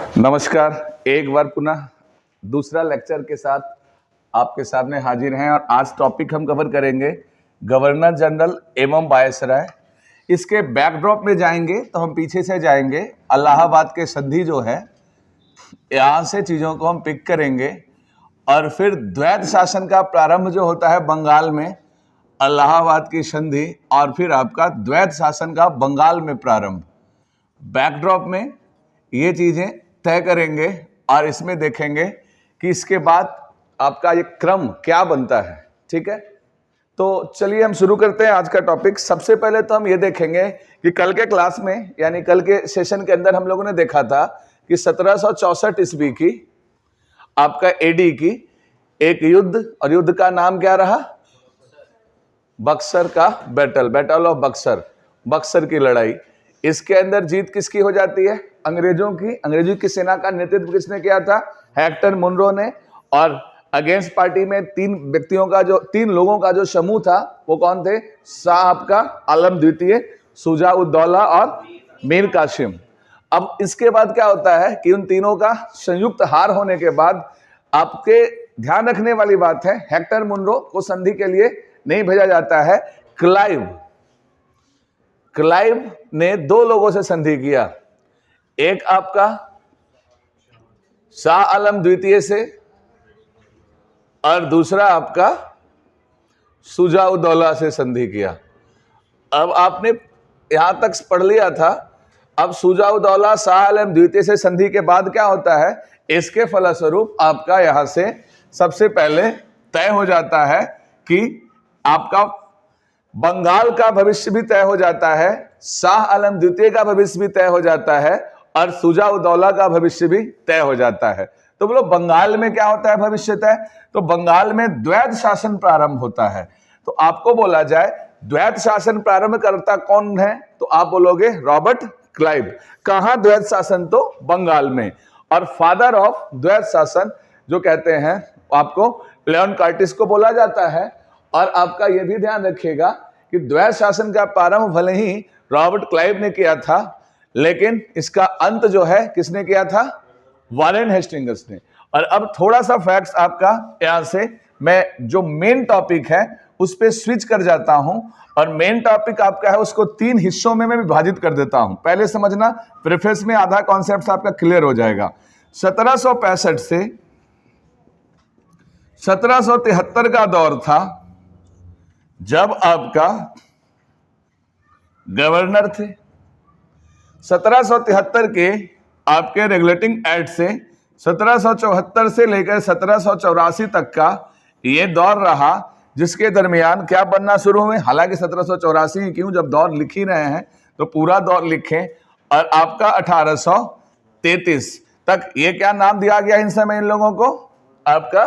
नमस्कार। एक बार पुनः दूसरा लेक्चर के साथ आपके सामने हाजिर हैं और आज टॉपिक हम कवर करेंगे गवर्नर जनरल एवं वायसराय। इसके बैकड्रॉप में जाएंगे तो हम पीछे से जाएंगे, इलाहाबाद के संधि जो है यहाँ से चीज़ों को हम पिक करेंगे और फिर द्वैत शासन का प्रारंभ जो होता है बंगाल में, इलाहाबाद की संधि, और फिर आपका द्वैत शासन का बंगाल में प्रारंभ। बैकड्रॉप में ये चीज़ें तय करेंगे और इसमें देखेंगे कि इसके बाद आपका ये क्रम क्या बनता है। ठीक है, तो चलिए हम शुरू करते हैं आज का टॉपिक। सबसे पहले तो हम ये देखेंगे कि कल के क्लास में यानी कल के सेशन के अंदर हम लोगों ने देखा था कि 1764 ईस्वी की आपका एडी की एक युद्ध, और युद्ध का नाम क्या रहा? बक्सर का बैटल ऑफ बक्सर, बक्सर की लड़ाई। इसके अंदर जीत किसकी हो जाती है? अंग्रेजों की। अंग्रेजों की सेना का नेतृत्व किसने किया था? हेक्टर मुनरो ने। और अगेंस्ट पार्टी में तीन लोगों का जो समूह था वो कौन थे? शाह आपका आलम द्वितीय, शुजा उद दौला और मीर कासिम। अब इसके बाद क्या होता है कि उन तीनों का संयुक्त हार होने के बाद आपके ध्यान रखने वाली बात है, हेक्टर मुनरो को संधि के लिए नहीं भेजा जाता है। क्लाइव ने दो लोगों से संधि किया, एक आपका शाह आलम द्वितीय से और दूसरा आपका शुजा उद दौला से संधि किया। अब आपने यहां तक पढ़ लिया था। अब शुजा उद दौला शाह आलम द्वितीय से संधि के बाद क्या होता है? इसके फलस्वरूप आपका यहां से सबसे पहले तय हो जाता है कि आपका बंगाल का भविष्य भी तय हो जाता है, शाह आलम द्वितीय का भविष्य भी तय हो जाता है और शुजा उद दौला का भविष्य भी तय हो जाता है। तो बोलो बंगाल में क्या होता है भविष्य तय? तो बंगाल में द्वैत शासन प्रारंभ होता है। तो आपको बोला जाए द्वैत शासन प्रारंभ करता कौन है? तो आप बोलोगे रॉबर्ट क्लाइव। कहां द्वैत शासन? तो बंगाल में। और फादर ऑफ द्वैत शासन जो कहते हैं आपको लियोन कर्टिस को बोला जाता है। और आपका यह भी ध्यान रखिएगा कि द्वैत शासन का प्रारंभ भले ही रॉबर्ट क्लाइव ने किया था, लेकिन इसका अंत जो है किसने किया था? वारेन हेस्टिंग्स ने। और अब थोड़ा सा फैक्ट्स आपका यहां से मैं जो मेन टॉपिक है उस पे स्विच कर जाता हूं, और मेन टॉपिक आपका है उसको 3 हिस्सों में मैं विभाजित कर देता हूं। पहले समझना, प्रेफेस में आधा कॉन्सेप्ट आपका क्लियर हो जाएगा। 1765 से 1773 का दौर था जब आपका गवर्नर थे। 1773 के आपके रेगुलेटिंग एक्ट से 1774 से लेकर 1784 तक का ये दौर रहा, जिसके दरमियान क्या बनना शुरू हुए? हालांकि 1784 क्यों, जब दौर लिख ही रहे हैं तो पूरा दौर लिखें। और आपका 1833 तक ये क्या नाम दिया गया इन समय इन लोगों को? आपका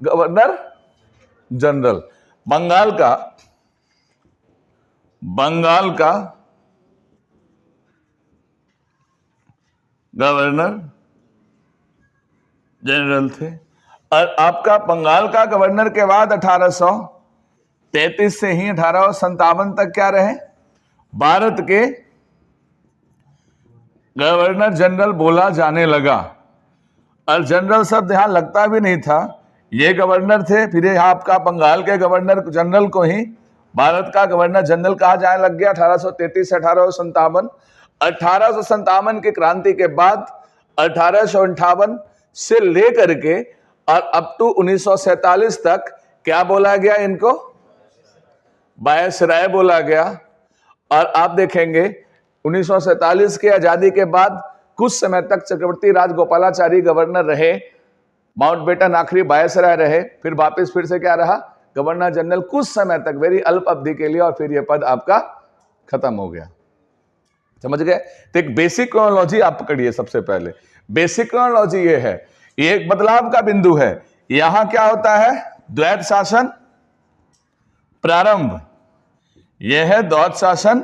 गवर्नर जनरल। बंगाल का गवर्नर जनरल थे। और आपका बंगाल का गवर्नर के बाद 1833 से ही 1857 तक क्या रहे? भारत के गवर्नर जनरल बोला जाने लगा। और जनरल शब्द यहां लगता भी नहीं था, ये गवर्नर थे, फिर यहाँ आपका बंगाल के गवर्नर जनरल को ही भारत का गवर्नर जनरल कहा जाने लग गया 1833 से 1857। 1857 की क्रांति के बाद 1858 से लेकर के और अप टू 1947 तक क्या बोला गया इनको? वायसराय बोला गया। और आप देखेंगे 1947 के आजादी के बाद कुछ समय तक चक्रवर्ती राजगोपालाचारी गवर्नर रहे, माउंटबेटन आखिरी वायसराय रहे, फिर वापस फिर से क्या रहा? गवर्नर जनरल कुछ समय तक, वेरी अल्प अवधि के लिए, और फिर यह पद आपका खत्म हो गया। समझ गए? तो एक बेसिक क्रोनोलॉजी आप पकड़िए। सबसे पहले बेसिक क्रोनोलॉजी ये है, ये एक बदलाव का बिंदु है। यहां क्या होता है? द्वैत शासन प्रारंभ, यह है द्वैत शासन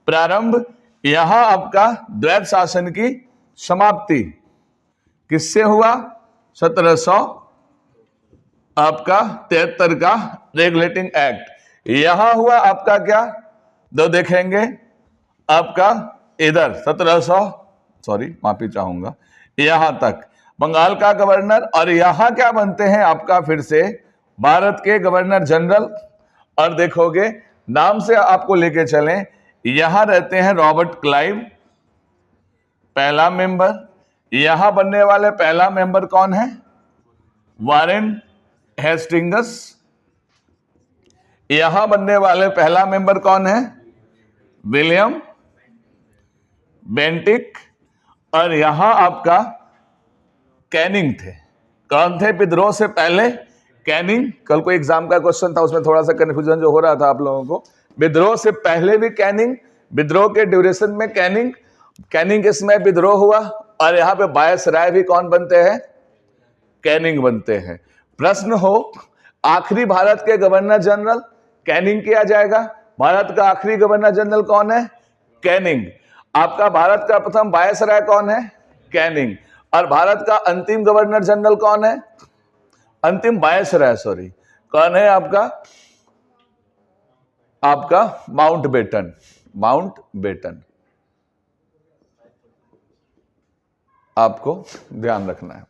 प्रारंभ। यहां आपका द्वैत शासन की समाप्ति किससे हुआ? 1773 का रेगुलेटिंग एक्ट। यहां हुआ आपका क्या? दो देखेंगे आपका इधर सॉरी माफी चाहूंगा, यहां तक बंगाल का गवर्नर, और यहां क्या बनते हैं आपका फिर से भारत के गवर्नर जनरल। और देखोगे नाम से आपको लेके चलें, यहां रहते हैं रॉबर्ट क्लाइव पहला मेंबर। यहां बनने वाले पहला मेंबर कौन है? Warren Hastings. यहां बनने वाले पहला मेंबर कौन है? William Bentinck. और यहां आपका कैनिंग थे। कौन थे विद्रोह से पहले? कैनिंग। कल को एग्जाम का क्वेश्चन था, उसमें थोड़ा सा कंफ्यूजन जो हो रहा था आप लोगों को। विद्रोह से पहले भी कैनिंग, विद्रोह के ड्यूरेशन में कैनिंग, कैनिंग के समय विद्रोह हुआ। और यहां पे वायसराय भी कौन बनते हैं? कैनिंग बनते हैं। प्रश्न हो आखिरी भारत के गवर्नर जनरल कैनिंग किया जाएगा। भारत का आखिरी गवर्नर जनरल कौन है? कैनिंग। आपका भारत का प्रथम वायसराय कौन है? कैनिंग। और भारत का अंतिम गवर्नर जनरल कौन है? अंतिम वायसराय सॉरी कौन है आपका? आपका माउंटबेटन। माउंटबेटन आपको ध्यान रखना है।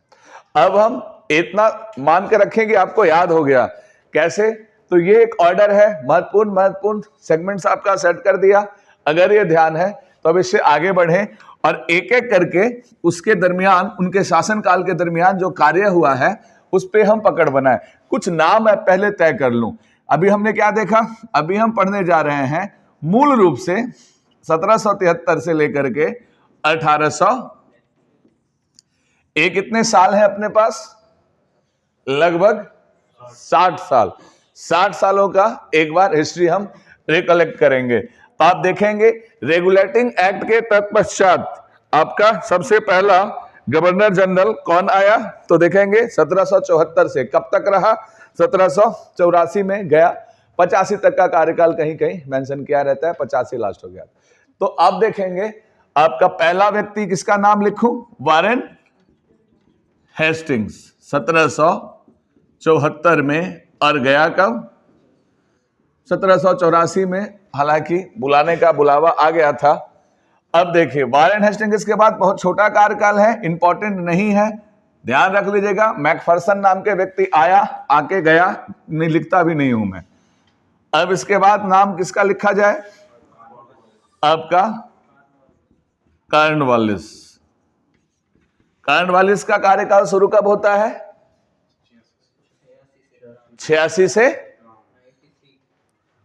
अब हम इतना मान के रखें कि आपको याद हो गया। कैसे? तो ये एक ऑर्डर है, महत्वपूर्ण सेगमेंट्स आपका सेट कर दिया। अगर ये ध्यान है तो अब इससे आगे बढ़े और एक एक करके उसके दरमियान, उनके शासनकाल के दरमियान जो कार्य हुआ है उस पे हम पकड़ बनाए। कुछ नाम मैं पहले तय कर लूं। अभी हमने क्या देखा? अभी हम पढ़ने जा रहे हैं मूल रूप से 1773 से लेकर के 1800। ये कितने साल है अपने पास? लगभग 60 साल। 60 सालों का एक बार हिस्ट्री हम रिकलेक्ट करेंगे। तो आप देखेंगे रेगुलेटिंग एक्ट के तत्पश्चात आपका सबसे पहला गवर्नर जनरल कौन आया? तो देखेंगे 1774 से कब तक रहा? 1784 में गया। 85 तक का कार्यकाल कहीं कहीं मेंशन किया रहता है, 85 लास्ट हो गया। तो आप देखेंगे आपका पहला व्यक्ति किसका नाम लिखूं? वारेन हेस्टिंग्स 1774 में, और गया कब? 1784 में। हालांकि बुलाने का बुलावा आ गया था। अब देखिए वारेन हेस्टिंग्स के बाद बहुत छोटा कार्यकाल है, इंपॉर्टेंट नहीं है, ध्यान रख लीजिएगा। मैकफर्सन नाम के व्यक्ति आया, आके गया, नहीं लिखता भी नहीं हूं मैं। अब इसके बाद नाम किसका लिखा जाए? आपका कॉर्नवालिस। कॉर्नवालिस का कार्यकाल शुरू कब होता है? 86 से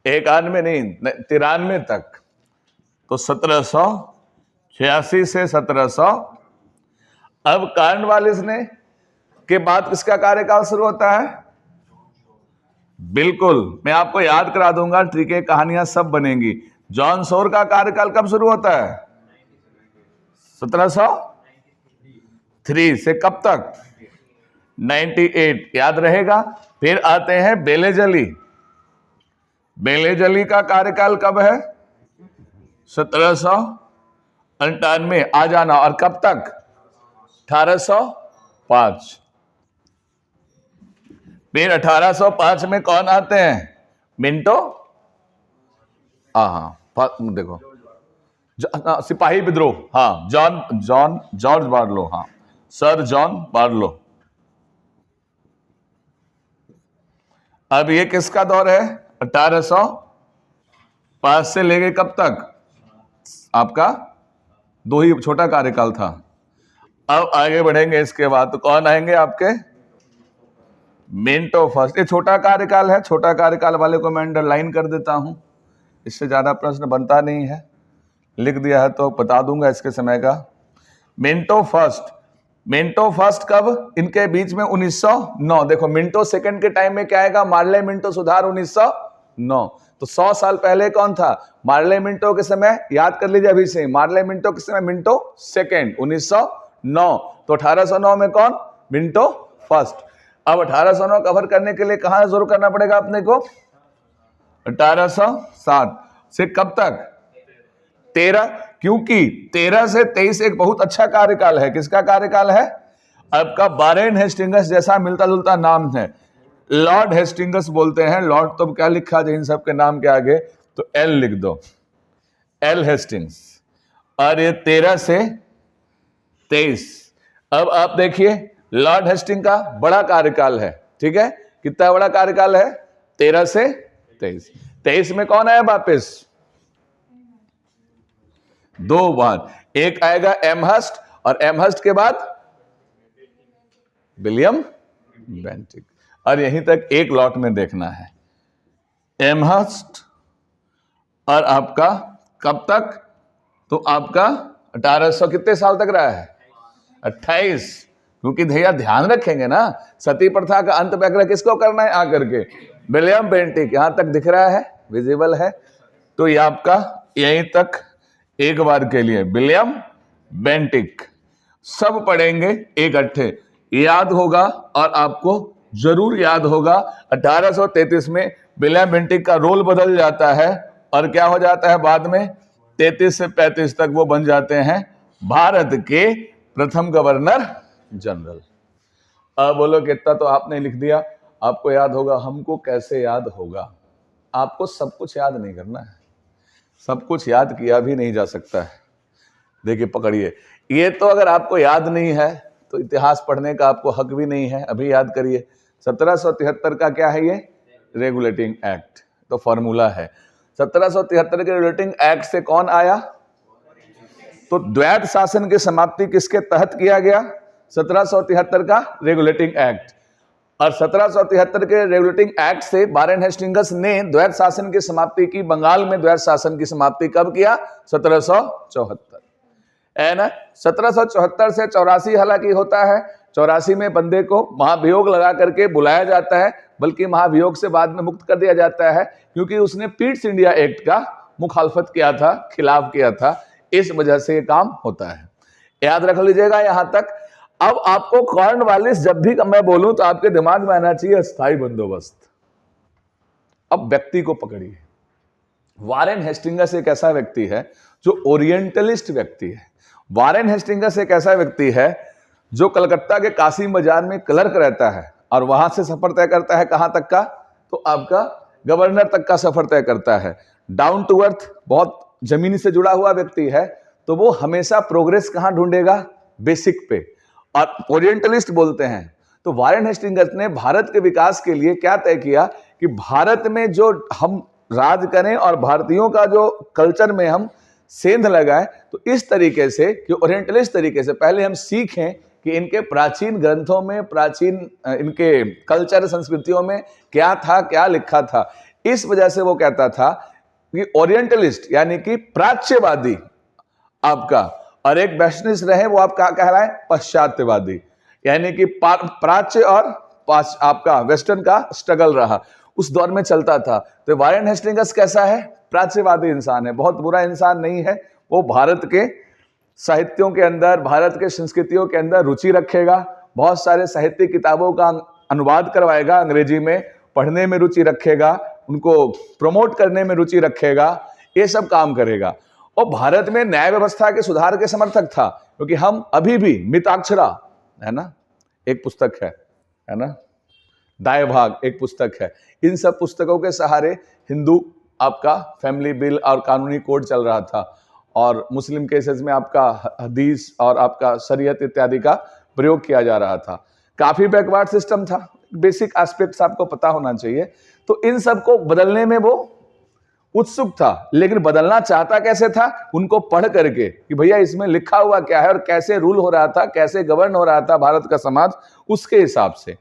91 नहीं 93 तक। तो 1786 से 1700। अब कॉर्नवालिस ने के बाद किसका कार्यकाल शुरू होता है? बिल्कुल, मैं आपको याद करा दूंगा, ट्रिके कहानियां सब बनेंगी। जॉन सोर का कार्यकाल कब शुरू होता है? 1703 से कब तक? 98, याद रहेगा। फिर आते हैं बेलेजली। बेलेजली का कार्यकाल कब है? 1798, आ जाना। और कब तक? 1805। फिर 1805 में कौन आते हैं? मिंटो। हाँ देखो सिपाही विद्रोह, हाँ जॉर्ज बार्लो, हाँ सर जॉन बार्लो। अब ये किसका दौर है? 1805 से लेके कब तक? आपका 2 ही छोटा कार्यकाल था। अब आगे बढ़ेंगे इसके बाद तो कौन आएंगे आपके? Minto first. ये छोटा कार्यकाल है, छोटा कार्यकाल वाले को मैं अंडरलाइन कर देता हूं, इससे ज्यादा प्रश्न बनता नहीं है। लिख दिया है तो बता दूंगा इसके समय का। Minto first. मिंटो फर्स्ट कब? इनके बीच में 1909। देखो मिंटो सेकंड के टाइम में क्या आएगा? मार्ले मिंटो सुधार 1909। तो 100 साल पहले कौन था? मार्ले मिंटो के समय, याद कर लीजिए अभी से। मार्ले मिंटो के समय मिंटो सेकंड 1909। तो 1809 में कौन? Minto first. अब 1809 कवर करने के लिए कहां जोर करना पड़ेगा अपने को? 1807 से कब तक? 13। क्योंकि 13 से 23 एक बहुत अच्छा कार्यकाल है। किसका कार्यकाल है? आपका वारेन हेस्टिंगस जैसा मिलता जुलता नाम है, लॉर्ड हेस्टिंगस बोलते हैं। लॉर्ड तो क्या लिखा जाए इन सब के नाम के आगे? तो एल लिख दो, एल हेस्टिंग्स। और ये 13 से 23। अब आप देखिए लॉर्ड हेस्टिंग का बड़ा कार्यकाल है, ठीक है, कितना बड़ा कार्यकाल है, 13 से 23। 23 में कौन आया वापिस, 2 बार, एक आएगा एमहर्स्ट और एमहर्स्ट के बाद विलियम बेंटिक, और यहीं तक एक लॉट में देखना है, एमहर्स्ट और आपका कब तक, तो आपका 1800 कितने साल तक रहा है, 28। क्योंकि भैया ध्यान रखेंगे ना, सती प्रथा का अंत वगैरह किसको करना है आकर के, विलियम बेंटिक, यहां तक दिख रहा है, विजिबल है, तो ये आपका यहीं तक एक बार के लिए विलियम बेंटिक। सब पढ़ेंगे इकट्ठे, याद होगा और आपको जरूर याद होगा। 1833 में विलियम बेंटिक का रोल बदल जाता है और क्या हो जाता है बाद में, 33 से 35 तक वो बन जाते हैं भारत के प्रथम गवर्नर जनरल। अब बोलो कितना तो आपने लिख दिया, आपको याद होगा, हमको कैसे याद होगा, आपको सब कुछ याद नहीं करना है, सब कुछ याद किया भी नहीं जा सकता है। देखिए पकड़िए, ये तो अगर आपको याद नहीं है तो इतिहास पढ़ने का आपको हक भी नहीं है, अभी याद करिए। 1773 का क्या है ये, रेगुलेटिंग एक्ट, तो फॉर्मूला है 1773 के रेगुलेटिंग एक्ट से कौन आया, तो द्वैत शासन की समाप्ति किसके तहत किया गया, 1773 का रेगुलेटिंग एक्ट। और 1773 के रेगुलेटिंग एक्ट से वारेन हेस्टिंग्स ने द्वैत शासन की समाप्ति की, बंगाल में द्वैत शासन की समाप्ति कब किया, 1774 है ना। 1774 से 84 हालांकि होता है, 84 में बंदे को महाभियोग लगा करके बुलाया जाता है, बल्कि महाभियोग से बाद में मुक्त कर दिया जाता है, क्योंकि उसने पीट्स इंडिया एक्ट का मुखालफत किया था, खिलाफ किया था, इस वजह से ये काम होता है, याद रख लीजिएगा यहां तक। अब आपको कॉर्नवालिस जब भी मैं बोलूं तो आपके दिमाग में आना चाहिए स्थायी बंदोबस्त। अब व्यक्ति को पकड़िए, वारेन हेस्टिंग्स एक ऐसा व्यक्ति है जो ओरिएंटलिस्ट व्यक्ति है। वारेन हेस्टिंग्स एक ऐसा व्यक्ति है जो कलकत्ता के कासिम बाजार में क्लर्क रहता है और वहां से सफर तय करता है, कहां तक का, तो आपका गवर्नर तक का सफर तय करता है। डाउन टू अर्थ, बहुत जमीनी से जुड़ा हुआ व्यक्ति है, तो वो हमेशा प्रोग्रेस कहां ढूंढेगा, बेसिक पे, और ओरिएंटलिस्ट बोलते हैं। तो वारेन हेस्टिंग्स ने भारत के विकास के लिए क्या तय किया कि भारत में जो हम राज करें और भारतीयों का जो कल्चर में हम सेंध लगाएं, तो इस तरीके से कि ओरिएंटलिस्ट तरीके से पहले हम सीखें कि इनके प्राचीन ग्रंथों में, प्राचीन इनके कल्चर संस्कृतियों में क्या था, क्या लिखा था। इस वजह से वो कहता था कि ओरिएंटलिस्ट यानी कि प्राच्यवादी आपका, और एक वेस्टर्निस्ट रहे वो आपका कहलाए पश्चात्यवादी, यानी कि प्राच्य और आपका वेस्टर्न का स्ट्रगल रहा, उस दौर में चलता था। तो वारेन हेस्टिंग्स कैसा है, प्राच्यवादी इंसान है, बहुत बुरा इंसान नहीं है। वो भारत के साहित्यों के अंदर, भारत के संस्कृतियों के अंदर रुचि रखेगा, बहुत सारे साहित्यिक किताबों का अनुवाद करवाएगा, अंग्रेजी में पढ़ने में रुचि रखेगा, उनको प्रमोट करने में रुचि रखेगा, ये सब काम करेगा। और भारत में न्याय व्यवस्था के सुधार के समर्थक था, क्योंकि हम अभी भी मिताक्षरा है ना, एक पुस्तक है ना, दाय भाग एक पुस्तक है, इन सब पुस्तकों के सहारे हिंदू आपका फैमिली बिल और कानूनी कोड चल रहा था, और मुस्लिम केसेस में आपका हदीस और आपका शरीयत इत्यादि का प्रयोग किया जा रहा था। काफी बैकवर्ड सिस्टम था, बेसिक एस्पेक्ट्स आपको पता होना चाहिए। तो इन सब को बदलने में वो उत्सुक था, लेकिन बदलना चाहता कैसे था, उनको पढ़ करके कि भैया इसमें लिखा हुआ क्या है और कैसे रूल हो रहा था, कैसे गवर्न हो रहा था भारत का समाज, उसके हिसाब से।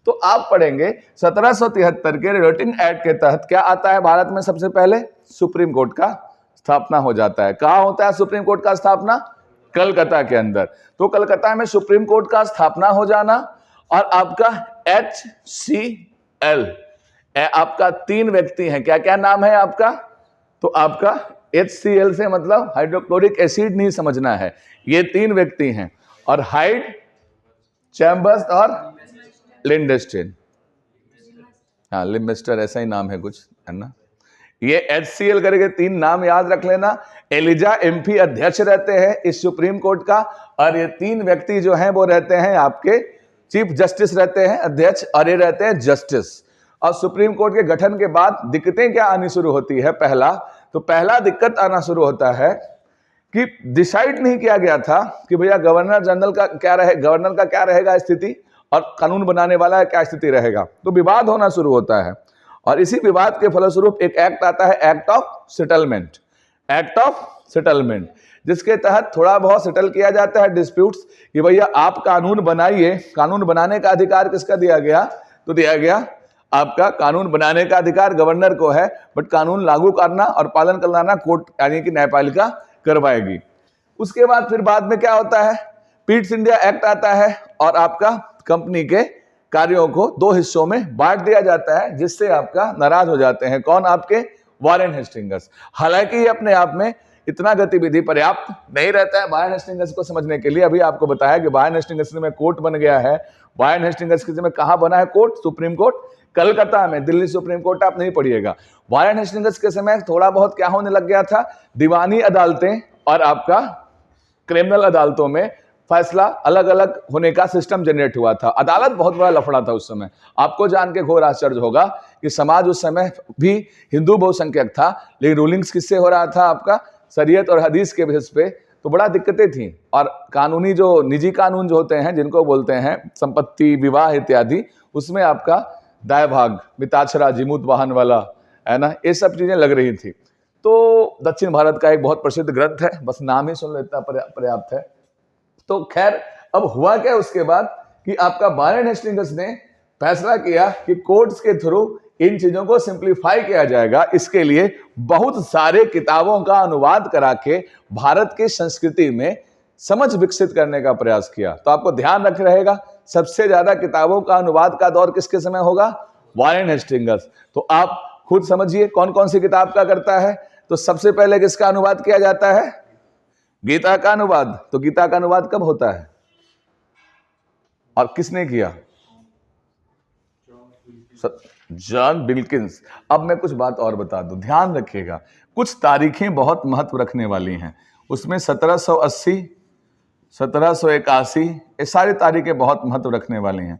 तो आप पढ़ेंगे 1773 के रेगुलेटिंग एक्ट के तहत क्या आता है भारत में, सबसे पहले सुप्रीम कोर्ट का स्थापना हो जाता है। कहां होता है सुप्रीम कोर्ट का स्थापना, कलकत्ता के अंदर। तो कलकत्ता में सुप्रीम कोर्ट का स्थापना हो जाना, और आपका HCL, आपका 3 व्यक्ति हैं, क्या क्या नाम है आपका, तो आपका HCL से मतलब हाइड्रोक्लोरिक एसिड नहीं समझना है, ये 3 व्यक्ति हैं, और हाइड, चैम्बर्स और लिंडस्टेन, हाँ लिम्बस्टर ऐसा ही नाम है कुछ, है ना। ये HCL करके 3 नाम याद रख लेना। एलिजा MP अध्यक्ष रहते हैं इस सुप्रीम कोर्ट का, और ये 3 व्यक्ति जो हैं वो रहते हैं आपके चीफ जस्टिस रहते हैं अध्यक्ष, और ये रहते हैं जस्टिस। और सुप्रीम कोर्ट के गठन के बाद दिक्कतें क्या आनी शुरू होती है, पहला दिक्कत आना शुरू होता है कि डिसाइड नहीं किया गया था कि भैया गवर्नर जनरल का क्या रहे, गवर्नर का क्या रहेगा स्थिति और कानून बनाने वाला है क्या स्थिति रहेगा। तो विवाद होना शुरू होता है और इसी विवाद के फलस्वरूप एक एक्ट आता है, act of settlement. Act of settlement जिसके तहत थोड़ा बहुत सेटल किया जाता है डिस्प्यूट्स कि भैया आप कानून बनाइए। कानून बनाने का अधिकार किसका दिया गया? तो दिया गया आपका कानून बनाने का अधिकार गवर्नर को है, बट कानून लागू करना और पालन कराना कोर्ट यानी कि न्यायपालिका करवाएगी। उसके बाद फिर बाद में क्या होता है, पिट्स इंडिया एक्ट आता है और आपका कंपनी के कार्यों को दो हिस्सों में बांट दिया जाता है, जिससे आपका नाराज हो जाते हैं कौन? आपके वारेन हेस्टिंग्स। हालांकि ये अपने आप में इतना गतिविधि पर्याप्त नहीं रहता है वारेन हेस्टिंग्स को समझने के लिए। अभी आपको बताया कि वारेन हेस्टिंग्स में कोर्ट बन गया है। वारेन हेस्टिंग्स के समय कहां बना है कोर्ट? सुप्रीम कोर्ट कलकत्ता में। दिल्ली सुप्रीम कोर्ट आप नहीं पढ़िएगा। वारेन हेस्टिंग्स के समय थोड़ा बहुत क्या होने लग गया था, दीवानी अदालतें और आपका क्रिमिनल अदालतों में फैसला अलग अलग होने का सिस्टम जनरेट हुआ था। अदालत बहुत बड़ा लफड़ा था उस समय। आपको जान के घोर आश्चर्य होगा कि समाज उस समय भी हिंदू बहुसंख्यक था, लेकिन रूलिंग्स किससे हो रहा था? आपका शरीयत और हदीस के बेसिस पे। तो बड़ा दिक्कतें थी और कानूनी जो निजी कानून जो होते हैं जिनको बोलते हैं संपत्ति विवाह इत्यादि, उसमें आपका दाय भाग मिताक्षरा जिमूत वाहन वाला है ना, ये सब चीजें लग रही थी। तो दक्षिण भारत का एक बहुत प्रसिद्ध ग्रंथ है, बस नाम ही सुन लेता पर्याप्त है। तो खैर अब हुआ क्या उसके बाद कि आपका वारेन हेस्टिंग्स ने फैसला किया कि कोर्ट्स के थ्रू इन चीजों को सिंप्लीफाई किया जाएगा। इसके लिए बहुत सारे किताबों का अनुवाद करा के भारत की संस्कृति में समझ विकसित करने का प्रयास किया। तो आपको ध्यान रख रहेगा सबसे ज्यादा किताबों का अनुवाद का दौर किसके समय होगा? Warren Hastings. तो आप खुद समझिए कौन कौन सी किताब का करता है। तो सबसे पहले किसका अनुवाद किया जाता है? गीता का अनुवाद। तो गीता का अनुवाद कब होता है और किसने किया? John Wilkins. अब मैं कुछ बात और बता दूं, ध्यान रखिएगा। कुछ तारीखें बहुत महत्व रखने वाली हैं। उसमें 1780, 1781 ये सारी तारीखें बहुत महत्व रखने वाली हैं।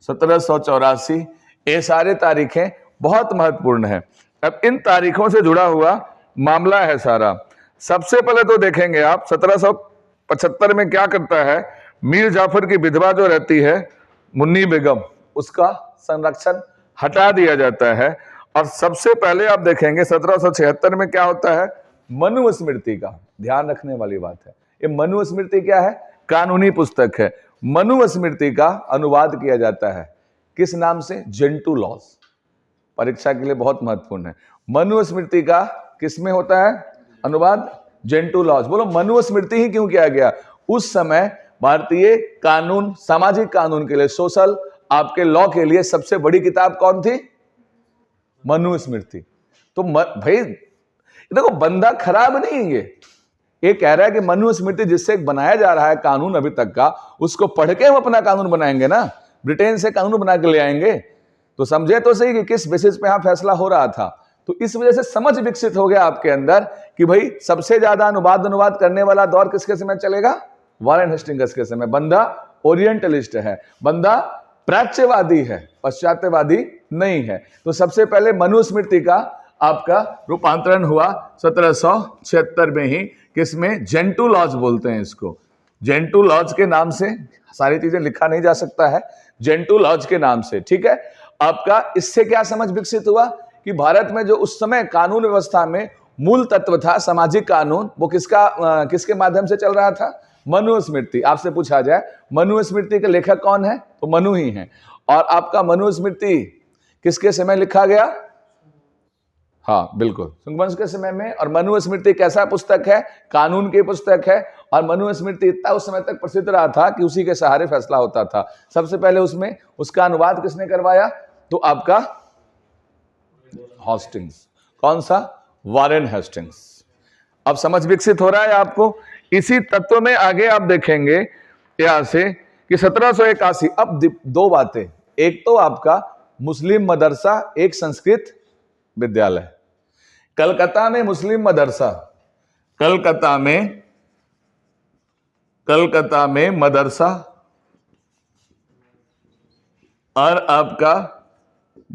1784 ये सारी तारीखें बहुत महत्वपूर्ण है। अब इन तारीखों से जुड़ा हुआ मामला है सारा। सबसे पहले तो देखेंगे आप 1775 में क्या करता है, मीर जाफर की विधवा जो रहती है मुन्नी बेगम, उसका संरक्षण हटा दिया जाता है। और सबसे पहले आप देखेंगे 1776 में क्या होता है, मनुस्मृति का। ध्यान रखने वाली बात है, ये मनुस्मृति क्या है? कानूनी पुस्तक है। मनुस्मृति का अनुवाद किया जाता है किस नाम से? Gentoo laws. परीक्षा के लिए बहुत महत्वपूर्ण है। मनुस्मृति का किस में होता है अनुवाद? Gentoo laws. बोलो मनुस्मृति ही क्यों किया गया? उस समय भारतीय कानून, सामाजिक कानून के लिए, सोशल आपके लॉ के लिए सबसे बड़ी किताब कौन थी? मनुस्मृति। तो भाई देखो बंदा खराब नहीं है ये कह रहा है कि मनुस्मृति जिससे बनाया जा रहा है कानून अभी तक का, उसको पढ़ के हम अपना कानून बनाएंगे ना, ब्रिटेन से कानून बना के ले आएंगे। तो समझे तो सही कि किस बेसिस पे यहां फैसला हो रहा था। तो इस वजह से समझ विकसित हो गया आपके अंदर कि भाई सबसे ज्यादा अनुवाद करने वाला दौर किसके समय चलेगा? वारेन हेस्टिंग्स के समय। बंदा ओरिएंटलिस्ट है, बंदा प्राच्यवादी है, पाश्चात्यवादी नहीं है। तो सबसे पहले मनुस्मृति का आपका रूपांतरण हुआ 1776 में ही। किसमें? जेंटू लॉज बोलते हैं इसको। जेंटू लॉज के नाम से सारी चीजें लिखा नहीं जा सकता है, जेंटू लॉज के नाम से, ठीक है। आपका इससे क्या समझ विकसित हुआ कि भारत में जो उस समय कानून व्यवस्था में मूल तत्व था सामाजिक कानून, वो किसके माध्यम से चल रहा था? मनुस्मृति। आपसे पूछा जाए मनुस्मृति के लेखक कौन है? तो मनु ही है। और आपका मनुस्मृति किसके समय लिखा गया? हाँ बिल्कुल, सुंगवंश के समय में। और मनुस्मृति कैसा पुस्तक है? कानून की पुस्तक है। और मनुस्मृति इतना उस समय तक प्रसिद्ध रहा था कि उसी के सहारे फैसला होता था। सबसे पहले उसमें उसका अनुवाद किसने करवाया? तो आपका हेस्टिंग्स। कौन सा? Warren Hastings. अब समझ विकसित हो रहा है आपको। इसी तत्व में आगे आप देखेंगे यहां से कि 1781। अब दो बातें, एक तो आपका मुस्लिम मदरसा, एक संस्कृत विद्यालय। कलकत्ता में मुस्लिम मदरसा, कलकत्ता में मदरसा, और आपका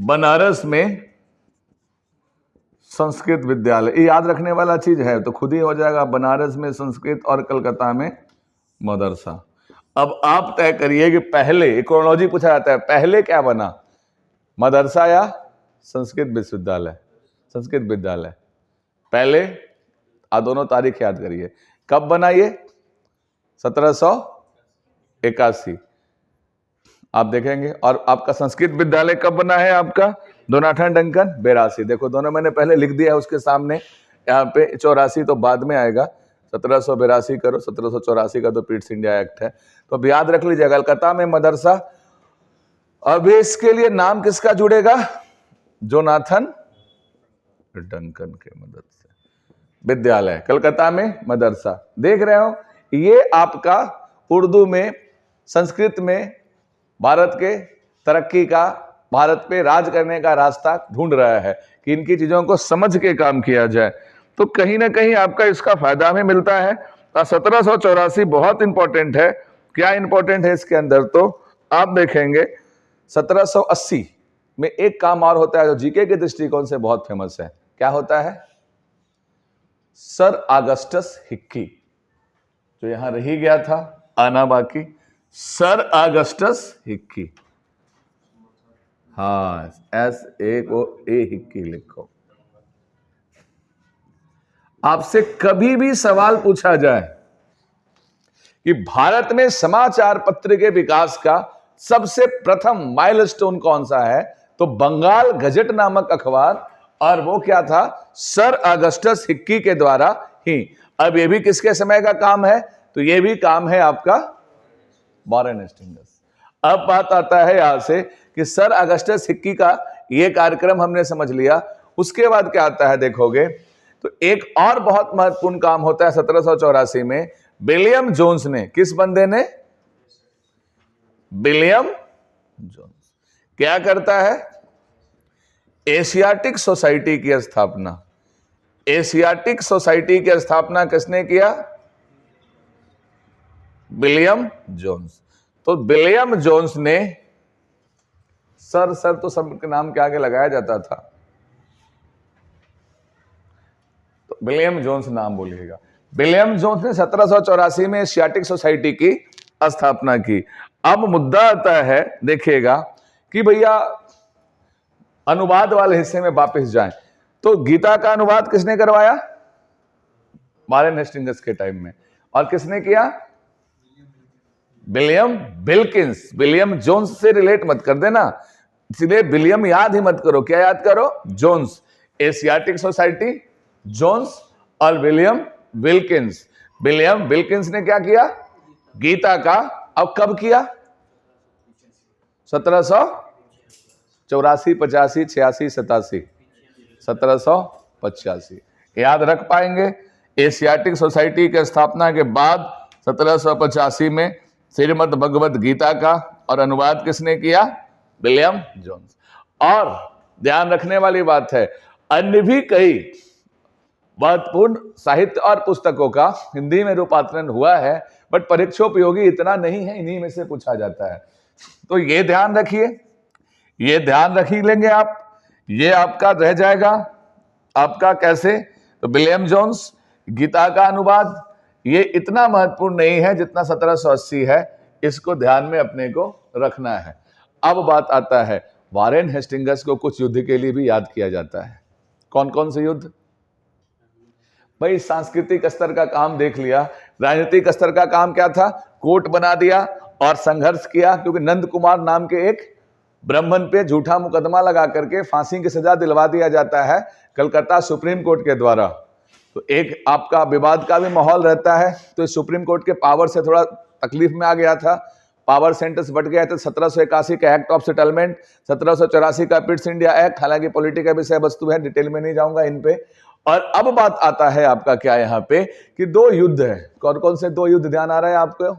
बनारस में संस्कृत विद्यालय, ये याद रखने वाला चीज है तो खुद ही हो जाएगा। बनारस में संस्कृत और कलकत्ता में मदरसा। अब आप तय करिए कि पहले, क्रोनोलॉजी पूछा जाता है, पहले क्या बना, मदरसा या संस्कृत विश्वविद्यालय? संस्कृत विद्यालय पहले। आप दोनों तारीख याद करिए, कब बना ये? 1781 आप देखेंगे। और आपका संस्कृत विद्यालय कब बना है आपका? Jonathan Duncan 82। देखो दोनों मैंने पहले लिख दिया है उसके सामने, यहाँ पे 84 तो बाद में आएगा। 1782 करो, 1784 का तो पीट्स इंडिया एक्ट है। तो अब याद रख लीजिए, कलकत्ता में मदरसा। अब इसके लिए नाम किसका जुड़ेगा? जोनाथन डंकन के मदद से विद्यालय, कलकत्ता में मदरसा। देख रहे हो, ये आपका उर्दू में, संस्कृत में भारत के तरक्की का, भारत पे राज करने का रास्ता ढूंढ रहा है कि इनकी चीजों को समझ के काम किया जाए। तो कहीं ना कहीं आपका इसका फायदा हमें मिलता है। 1784 बहुत इंपॉर्टेंट है। क्या इंपॉर्टेंट है इसके अंदर? तो आप देखेंगे 1780 में एक काम और होता है जो जीके के दृष्टिकोण से बहुत फेमस है। क्या होता है? सर ऑगस्टस हिक्की, जो यहां रही गया था, आना बाकी, सर ऑगस्टस हिक्की। हाँ, SAOA हिक्की लिखो। आपसे कभी भी सवाल पूछा जाए कि भारत में समाचार पत्र के विकास का सबसे प्रथम माइलस्टोन कौन सा है, तो बंगाल गजट नामक अखबार, और वो क्या था? सर ऑगस्टस हिक्की के द्वारा ही। अब ये भी किसके समय का काम है? तो ये भी काम है आपका वॉरेन हेस्टिंग्स। अब बात आता है यहां से कि सर ऑगस्टस हिक्की का ये कार्यक्रम हमने समझ लिया। उसके बाद क्या आता है देखोगे तो एक और बहुत महत्वपूर्ण काम होता है 1784 में। विलियम जोन्स ने, किस बंदे ने? विलियम जोन्स क्या करता है? एशियाटिक सोसाइटी की स्थापना। एशियाटिक सोसाइटी की स्थापना किसने किया? William Jones. तो विलियम जोन्स ने, सर तो सबके नाम के आगे लगाया जाता था, तो विलियम जोन्स नाम बोलिएगा। विलियम जोन्स ने 1784 में एशियाटिक सोसाइटी की स्थापना की। अब मुद्दा आता है, देखिएगा कि भैया अनुवाद वाले हिस्से में वापस जाएं, तो गीता का अनुवाद किसने करवाया? वॉरेन हेस्टिंग्स के टाइम में। और किसने किया? William Wilkins. विलियम जोन्स से रिलेट मत कर देना, इसलिए विलियम याद ही मत करो। क्या याद करो? जोन्स। एशियाटिक सोसाइटी, जोन्स और विलियम विल्किंस। विलियम विल्किंस ने क्या किया? गीता का। अब कब किया? 1784, 85, 86, 87, 1785। याद रख पाएंगे? एशियाटिक सोसाइटी की स्थापना के बाद 1785 में श्रीमद् भगवत गीता का और अनुवाद किसने किया? William Jones. और ध्यान रखने वाली बात है, अन्य भी कई महत्वपूर्ण साहित्य और पुस्तकों का हिंदी में रूपांतरण हुआ है, बट परीक्षोपयोगी इतना नहीं है, इन्हीं में से पूछा जाता है। तो ये ध्यान रखिए, ये ध्यान रख ही लेंगे आप। ये आपका रह जाएगा। आपका कैसे? तो विलियम जोन्स, गीता का अनुवाद, ये इतना महत्वपूर्ण नहीं है जितना 1780 है। इसको ध्यान में अपने को रखना है। अब बात आता है, वॉरेन हेस्टिंग्स को कुछ युद्ध के लिए भी याद किया जाता है। कौन कौन से युद्ध? भाई सांस्कृतिक स्तर का काम देख लिया, राजनीतिक स्तर का काम क्या था? कोर्ट बना दिया और संघर्ष किया, क्योंकि नंद कुमार नाम के एक ब्राह्मण पे झूठा मुकदमा लगा करके फांसी की सजा दिलवा दिया जाता है कलकत्ता सुप्रीम कोर्ट के द्वारा। तो एक आपका विवाद का भी माहौल रहता है। तो सुप्रीम कोर्ट के पावर से थोड़ा तकलीफ में आ गया था, पावर सेंटर्स बढ़ गया था। 1781 का एक्ट ऑफ सेटलमेंट, 1784 का पिट्स इंडिया एक्ट, हालांकि पॉलिटिकल विषय वस्तु है, डिटेल में नहीं जाऊंगा इन पे। और अब बात आता है आपका क्या यहाँ पे कि दो युद्ध है। कौन कौन से दो युद्ध ध्यान आ रहा है आपको?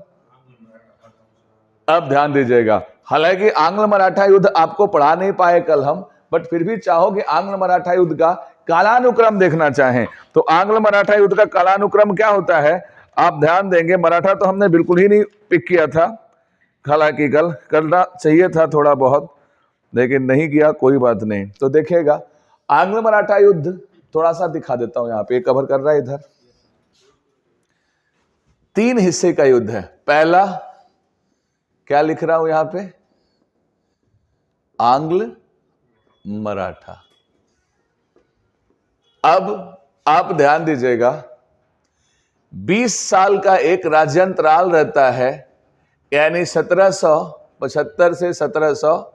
अब ध्यान दीजिएगा। हालांकि आंग्ल मराठा युद्ध आपको पढ़ा नहीं पाए कल हम, बट फिर भी चाहो कि आंग्ल मराठा युद्ध का कालानुक्रम देखना चाहें तो आंग्ल मराठा युद्ध का कालानुक्रम क्या होता है आप ध्यान देंगे। मराठा तो हमने बिल्कुल ही नहीं पिक किया था, हालांकि कल करना चाहिए था थोड़ा बहुत, लेकिन नहीं किया, कोई बात नहीं। तो देखिएगा, आंग्ल मराठा युद्ध थोड़ा सा दिखा देता हूं, यहां पे कवर कर रहा है इधर। 3 हिस्से का युद्ध है। पहला क्या लिख रहा हूं यहां पे, आंग्ल मराठा। अब आप ध्यान दीजिएगा, 20 साल का एक राज्यंतराल रहता है, यानी 1775 से 1700,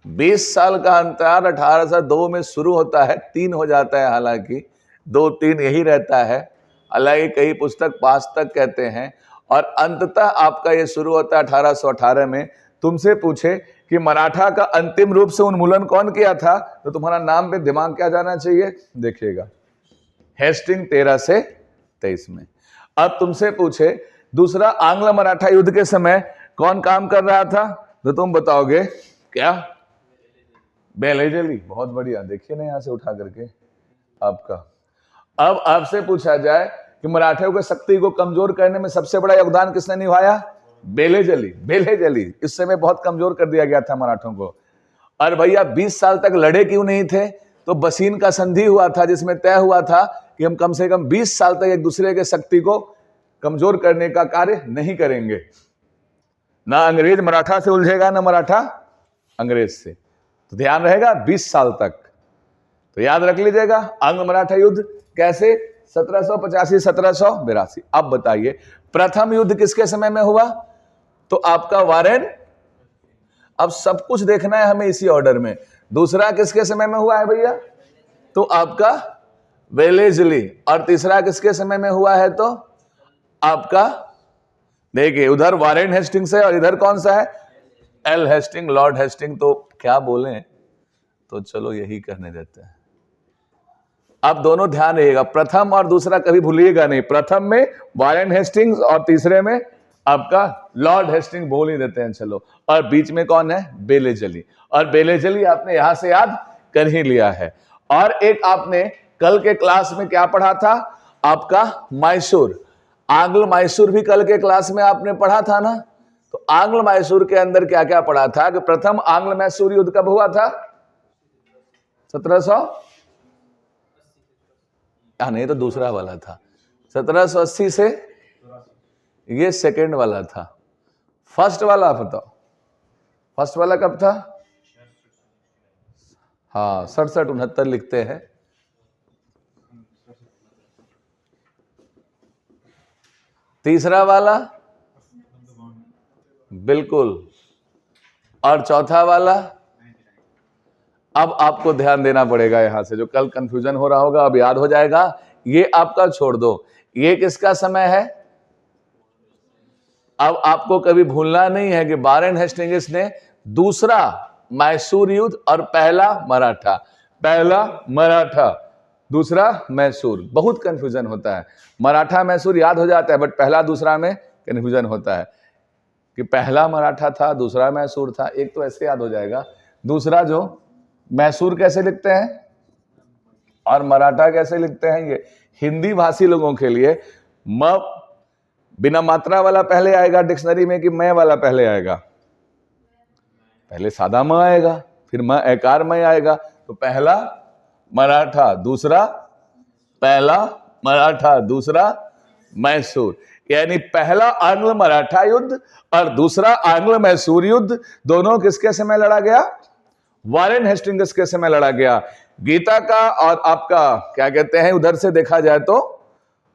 20 साल का अंतराल 1802 में शुरू होता है, 3 हो जाता है, हालांकि 2-3 यही रहता है, हालांकि कई पुस्तक 5 तक कहते हैं, और अंततः आपका ये शुरू होता है 1818 में। तुमसे पूछे कि मराठा का अंतिम रूप से उन्मूलन कौन किया था, तो तुम्हारा नाम पे दिमाग क्या जाना चाहिए, देखिएगा, हेस्टिंग 13 से 23 में। अब तुमसे पूछे दूसरा आंग्ल मराठा युद्ध के समय कौन काम कर रहा था, तो तुम बताओगे क्या, बेलेजली। बहुत बढ़िया, देखिए ना यहां से उठा करके आपका। अब आपसे पूछा जाए कि मराठियों की शक्ति को कमजोर करने में सबसे बड़ा योगदान किसने निभाया, बेलेजली। बेलेजली इस समय बहुत कमजोर कर दिया गया था मराठों को। और भैया 20 साल तक लड़े क्यों नहीं थे, तो बसीन का संधि हुआ था, जिसमें तय हुआ था कि हम कम से कम 20 साल तक एक दूसरे के शक्ति को कमजोर करने का कार्य नहीं करेंगे। ना अंग्रेज मराठा से उलझेगा, ना मराठा अंग्रेज से, तो ध्यान रहेगा 20 साल तक। तो याद रख लीजिएगा, आंग्ल मराठा युद्ध कैसे, 1785-1782। अब बताइए प्रथम युद्ध किसके समय में हुआ, तो आपका वारेन। अब सब कुछ देखना है हमें इसी ऑर्डर में। दूसरा किसके समय में हुआ है भैया, तो आपका वेलेस्ली। और तीसरा किसके समय में हुआ है, तो आपका, देखिए उधर वारेन हेस्टिंग्स है और इधर कौन सा है, एल हेस्टिंग, लॉर्ड हेस्टिंग। तो क्या बोलें, तो चलो यही कहने देते हैं। अब दोनों ध्यान रहिएगा, प्रथम और दूसरा कभी भूलिएगा नहीं। प्रथम में वारेन हेस्टिंग्स और तीसरे में आपका लॉर्ड हेस्टिंग, बोल ही देते हैं चलो। और बीच में कौन है, बेलेजली। और बेलेजली आपने यहां से याद कर ही लिया है। और एक आपने कल के क्लास में क्या पढ़ा था, आपका मैसूर, आंग्ल मैसूर भी कल के क्लास में आपने पढ़ा था ना। तो आंग्ल मैसूर के अंदर क्या क्या पढ़ा था, कि प्रथम आंग्ल मैसूर युद्ध कब हुआ था, 1700, नहीं तो दूसरा वाला था 1780 से, ये सेकेंड वाला था। फर्स्ट वाला बताओ, फर्स्ट वाला कब था, हाँ 67-69 लिखते हैं। तीसरा वाला बिल्कुल, और चौथा वाला, अब आपको ध्यान देना पड़ेगा यहां से, जो कल कंफ्यूजन हो रहा होगा अब याद हो जाएगा। ये आपका छोड़ दो, ये किसका समय है, अब आपको कभी भूलना नहीं है कि वारेन हेस्टिंग्स ने दूसरा मैसूर युद्ध और पहला मराठा, पहला मराठा दूसरा मैसूर, बहुत कंफ्यूजन होता है। मराठा मैसूर याद हो जाता है, बट पहला दूसरा में कंफ्यूजन होता है कि पहला मराठा था दूसरा मैसूर था। एक तो ऐसे याद हो जाएगा, दूसरा जो मैसूर कैसे लिखते हैं और मराठा कैसे लिखते हैं, ये हिंदी भाषी लोगों के लिए म बिना मात्रा वाला पहले आएगा डिक्शनरी में कि मैं वाला पहले आएगा, पहले सादा म आएगा, फिर म एकार में आएगा। तो पहला मराठा दूसरा, पहला मराठा दूसरा मैसूर, यानी पहला आंग्ल मराठा युद्ध और दूसरा आंग्ल मैसूर युद्ध दोनों किसके समय लड़ा गया, वारेन हेस्टिंग्स के समय लड़ा गया। गीता का और आपका क्या कहते हैं, उधर से देखा जाए तो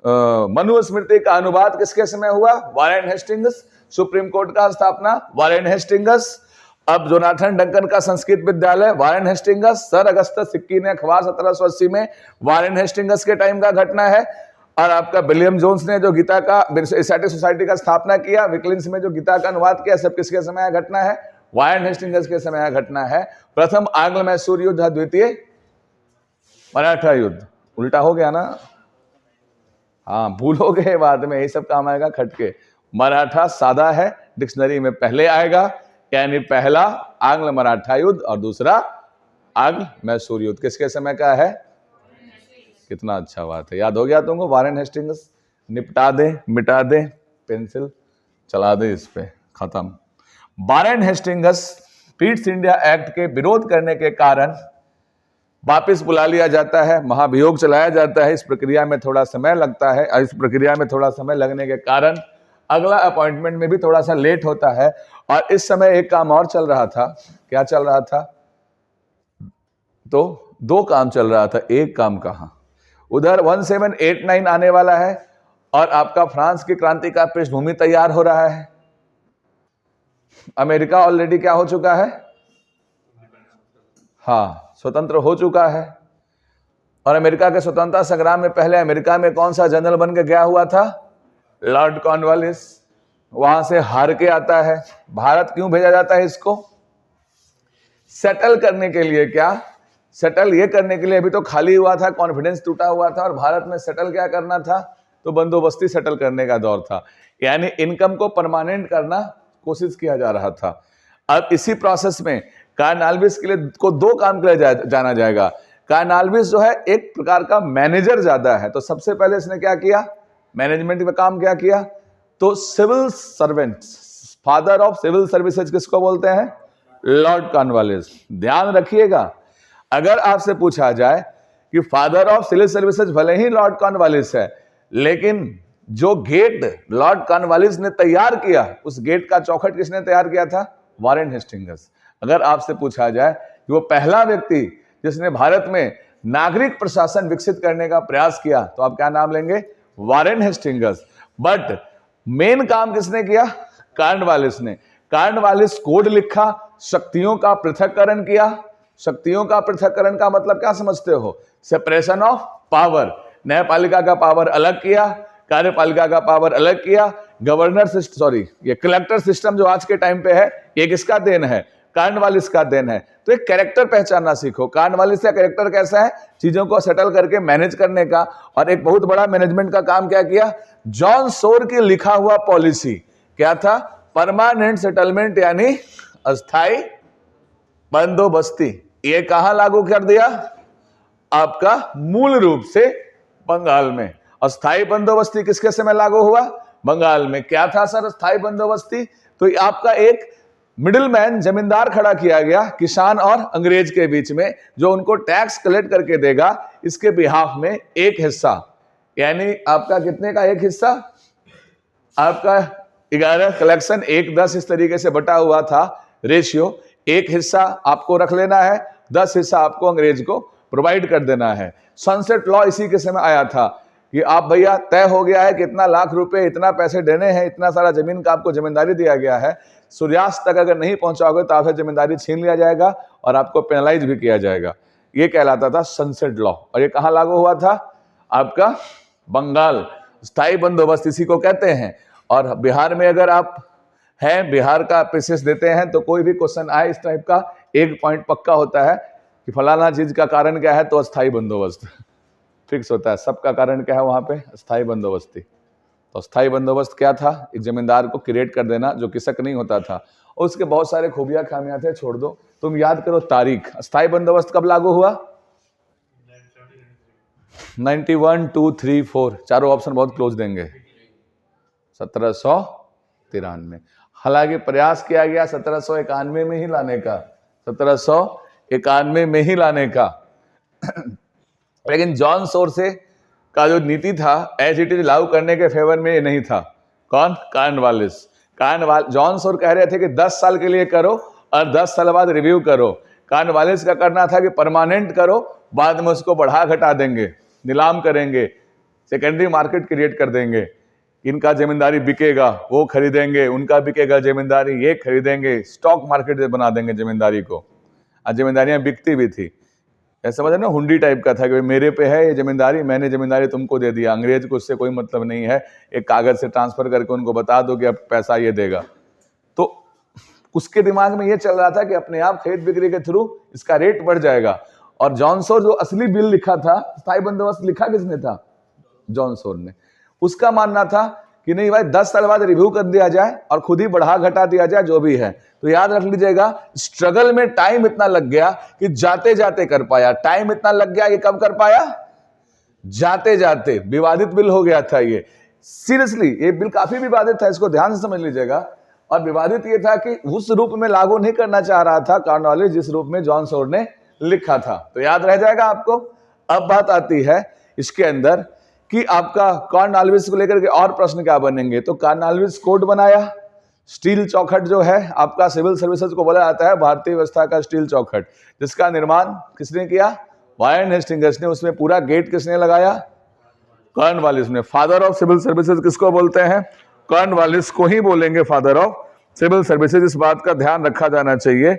मनुस्मृति का अनुवाद किसके समय हुआ, वारेन हेस्टिंग्स। सुप्रीम कोर्ट का स्थापना वारेन हेस्टिंग्स। अब जोनाथन डंकन का संस्कृत विद्यालय वारेन हेस्टिंग्स। सर अगस्टस सिक्की ने अखबार 1780 में, वारेन हेस्टिंग्स के टाइम का घटना है। और आपका विलियम जोन्स ने जो गीता का एशियाटिक सोसाइटी का स्थापना किया, विकलिंस में जो गीता का अनुवाद किया, सब किसके समय घटना है, वारेन हेस्टिंग्स के समय घटना है। प्रथम आंग्ल मैसूर युद्ध, द्वितीय मराठा युद्ध। उल्टा हो गया ना, हाँ भूलोगे बाद में, यही सब काम आएगा खटके। मराठा सादा है, डिक्शनरी में पहले आएगा, यानी पहला आंग्ल मराठा युद्ध और दूसरा आंग्ल मैसूर युद्ध किसके समय का है। कितना अच्छा बात है, याद हो गया तुमको। वारेन हेस्टिंग्स निपटा दे, मिटा दे, पेंसिल चला दे इस पे, खत्म। Warren Hastings Pitt's India act के विरोध करने के कारण वापिस बुला लिया जाता है, महाभियोग चलाया जाता है। इस प्रक्रिया में थोड़ा समय लगता है और इस प्रक्रिया में थोड़ा समय लगने के कारण अगला अपॉइंटमेंट में भी थोड़ा सा लेट होता है। और इस समय एक काम और चल रहा था। क्या चल रहा था? तो दो काम चल रहा था, एक काम कहां? उधर 1789 आने वाला है और आपका फ्रांस की क्रांति का पृष्ठभूमि तैयार हो रहा है। अमेरिका ऑलरेडी क्या हो चुका है? हाँ, स्वतंत्र हो चुका है। और अमेरिका के स्वतंत्रता संग्राम में पहले अमेरिका में कौन सा जनरल बन के गया हुआ था? Lord Cornwallis. वहां से हार के आता है। भारत क्यों भेजा जाता है इसको? सेटल करने के लिए। क्या सेटल? ये करने के लिए अभी तो खाली हुआ था, कॉन्फिडेंस टूटा हुआ था और भारत में सेटल क्या करना था? तो बंदोबस्ती सेटल करने का दौर था, यानी इनकम को परमानेंट करना कोशिश किया जा रहा था। अब इसी प्रोसेस में कार्नवालिस के लिए को दो काम के लिए जाना जाएगा। कार्नवालिस जो है एक प्रकार का मैनेजर ज्यादा है, तो सबसे पहले इसने क्या किया? मैनेजमेंट में काम क्या किया? तो civil servant, father of civil services किसको बोलते हैं? Lord Cornwallis. ध्यान रखिएगा, अगर आपसे पूछा जाए कि फादर ऑफ सिविल सर्विसेज भले ही लॉर्ड कॉर्नवालिस है, लेकिन जो गेट लॉर्ड कॉर्नवालिस ने तैयार किया, उस गेट का चौखट किसने तैयार किया था? Warren Hastings. अगर आपसे पूछा जाए कि वो पहला व्यक्ति जिसने भारत में नागरिक प्रशासन विकसित करने का प्रयास किया, तो आप क्या नाम लेंगे? Warren Hastings. बट मेन काम किसने किया? कॉर्नवालिस ने। कॉर्नवालिस कोड लिखा, शक्तियों का पृथक्करण किया। शक्तियों का पृथक्करण का मतलब क्या समझते हो? Separation of power. न्यायपालिका का पावर अलग किया, कार्यपालिका का पावर अलग किया। गवर्नर सिस्टम, सॉरी, ये कलेक्टर सिस्टम जो आज के टाइम पे है, ये किसका देन है? कॉर्नवालिस का देन है। तो एक कैरेक्टर पहचानना सीखो। कॉर्नवालिस का कैरेक्टर कैसा है? चीजों को सेटल करके मैनेज करने का। और एक बहुत बड़ा मैनेजमेंट का काम क्या किया? जॉन सोर की लिखा हुआ पॉलिसी क्या था? परमानेंट सेटलमेंट, यानी अस्थाई बंदोबस्ती। ये कहां लागू कर दिया? आपका मूल रूप से बंगाल में। अस्थाई बंदोबस्ती किसके समय लागू हुआ? बंगाल में। क्या था सर अस्थाई बंदोबस्ती? तो आपका एक मिडिलमैन, जमींदार खड़ा किया गया किसान और अंग्रेज के बीच में, जो उनको टैक्स कलेक्ट करके देगा इसके बिहाफ में एक हिस्सा, यानी आपका कितने का एक हिस्सा? आपका 11 कलेक्शन 1:10 इस तरीके से बटा हुआ था रेशियो। एक हिस्सा आपको रख लेना है, 10 हिस्सा आपको अंग्रेज को प्रोवाइड कर देना है। सनसेट लॉ इसी के समय आया था कि आप भैया तय हो गया है कि इतना लाख रुपए, इतना पैसे देने हैं, इतना सारा जमीन का आपको जमींदारी दिया गया है, सूर्यास्त तक अगर नहीं पहुंचाओगे तो आपसे जमींदारी छीन लिया जाएगा और आपको पेनलाइज भी किया जाएगा। ये कहलाता था सनसेट लॉ। और ये कहां लागू हुआ था? आपका बंगाल। स्थायी बंदोबस्त इसी को कहते हैं। और बिहार में अगर आप हैं, बिहार का प्रेसिस देते हैं, तो कोई भी क्वेश्चन आए इस टाइप का, एक पॉइंट पक्का होता है कि फलाना चीज का कारण क्या है, तो अस्थायी बंदोबस्त फिक्स होता है। सबका कारण क्या है वहां पे? अस्थायी बंदोबस्ती। तो अस्थायी बंदोबस्त क्या था? एक जमींदार को क्रिएट कर देना जो कृषक नहीं होता था। और उसके बहुत सारे खूबियां खामियां थे, छोड़ दो। तुम याद करो तारीख। अस्थायी बंदोबस्त कब लागू हुआ? 91, 2, 3, 4, चारों ऑप्शन बहुत क्लोज देंगे। 1793। हालांकि प्रयास किया गया 1791 में ही लाने का, 1791 में ही लाने का, लेकिन जॉन सोर से का जो नीति था एज इट इज लागू करने के फेवर में ये नहीं था। कौन? कॉर्नवालिस। जॉन सोर कह रहे थे कि 10 साल के लिए करो और 10 साल बाद रिव्यू करो। कॉर्नवालिस का करना था कि परमानेंट करो, बाद में उसको बढ़ा घटा देंगे, नीलाम करेंगे, सेकेंडरी मार्केट क्रिएट कर देंगे। इनका जमींदारी बिकेगा, वो खरीदेंगे, उनका बिकेगा जमींदारी, ये खरीदेंगे, स्टॉक मार्केट बना देंगे जमींदारी को। और जमींदारियां बिकती भी थी। ऐसा समझ ना, हुंडी टाइप का था कि मेरे पे है ये जमींदारी, मैंने जमींदारी तुमको दे दिया, अंग्रेज को उससे कोई मतलब नहीं है, एक कागज से ट्रांसफर करके उनको बता दो कि अब पैसा ये देगा। तो उसके दिमाग में ये चल रहा था कि अपने आप खरीद बिक्री के थ्रू इसका रेट बढ़ जाएगा। और जॉन सोर जो असली बिल लिखा था, स्थायी बंदोबस्त लिखा किसने था? जॉन सोर ने। उसका मानना था कि नहीं भाई 10 साल बाद रिव्यू कर दिया जाए और खुद ही बढ़ा घटा दिया जाए जो भी है। तो याद रख लीजिएगा, स्ट्रगल में टाइम इतना लग गया कि जाते जाते कर पाया। टाइम इतना लग गया कि कब कर पाया? जाते जाते। विवादित बिल हो गया था ये। सीरियसली ये बिल काफी विवादित था, इसको ध्यान से समझ लीजिएगा। और विवादित ये था कि उस रूप में लागू नहीं करना चाह रहा था कॉर्नवालिस जिस रूप में जॉन सोर ने लिखा था, तो याद रह जाएगा आपको। अब बात आती है इसके अंदर कि आपका कॉर्नवालिस को लेकर के और प्रश्न क्या बनेंगे। तो कॉर्नवालिस कोड बनाया, स्टील चौखट जो है आपका सिविल सर्विसेज को बोला जाता है भारतीय व्यवस्था का स्टील चौखट, जिसका निर्माण किसने किया, वारेन हेस्टिंग्स ने। उसमें पूरा गेट किसने लगाया, कॉर्नवालिस ने। फादर ऑफ सिविल सर्विसेज किसको बोलते हैं, कॉर्नवालिस को ही बोलेंगे फादर ऑफ सिविल सर्विसेज। इस बात का ध्यान रखा जाना चाहिए।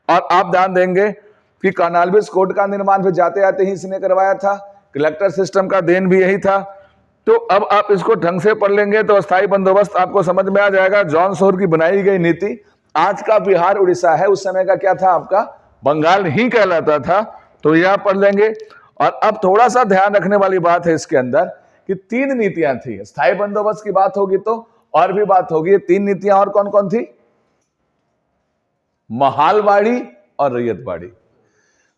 और आप ध्यान देंगे कि कॉर्नवालिस कोड का निर्माण भी जाते जाते ही इसने करवाया था, कलेक्टर सिस्टम का देन भी यही था। तो अब आप इसको ढंग से पढ़ लेंगे तो अस्थायी बंदोबस्त आपको समझ में आ जाएगा। जॉन सोर की बनाई गई नीति, आज का बिहार उड़ीसा है, उस समय का क्या था, आपका बंगाल ही कहलाता था। तो यह पढ़ लेंगे। और अब थोड़ा सा ध्यान रखने वाली बात है इसके अंदर कि 3 नीतियां थी। स्थायी बंदोबस्त की बात होगी तो और भी बात होगी। 3 नीतियां और कौन कौन थी, महालवाड़ी और रैयतवाड़ी।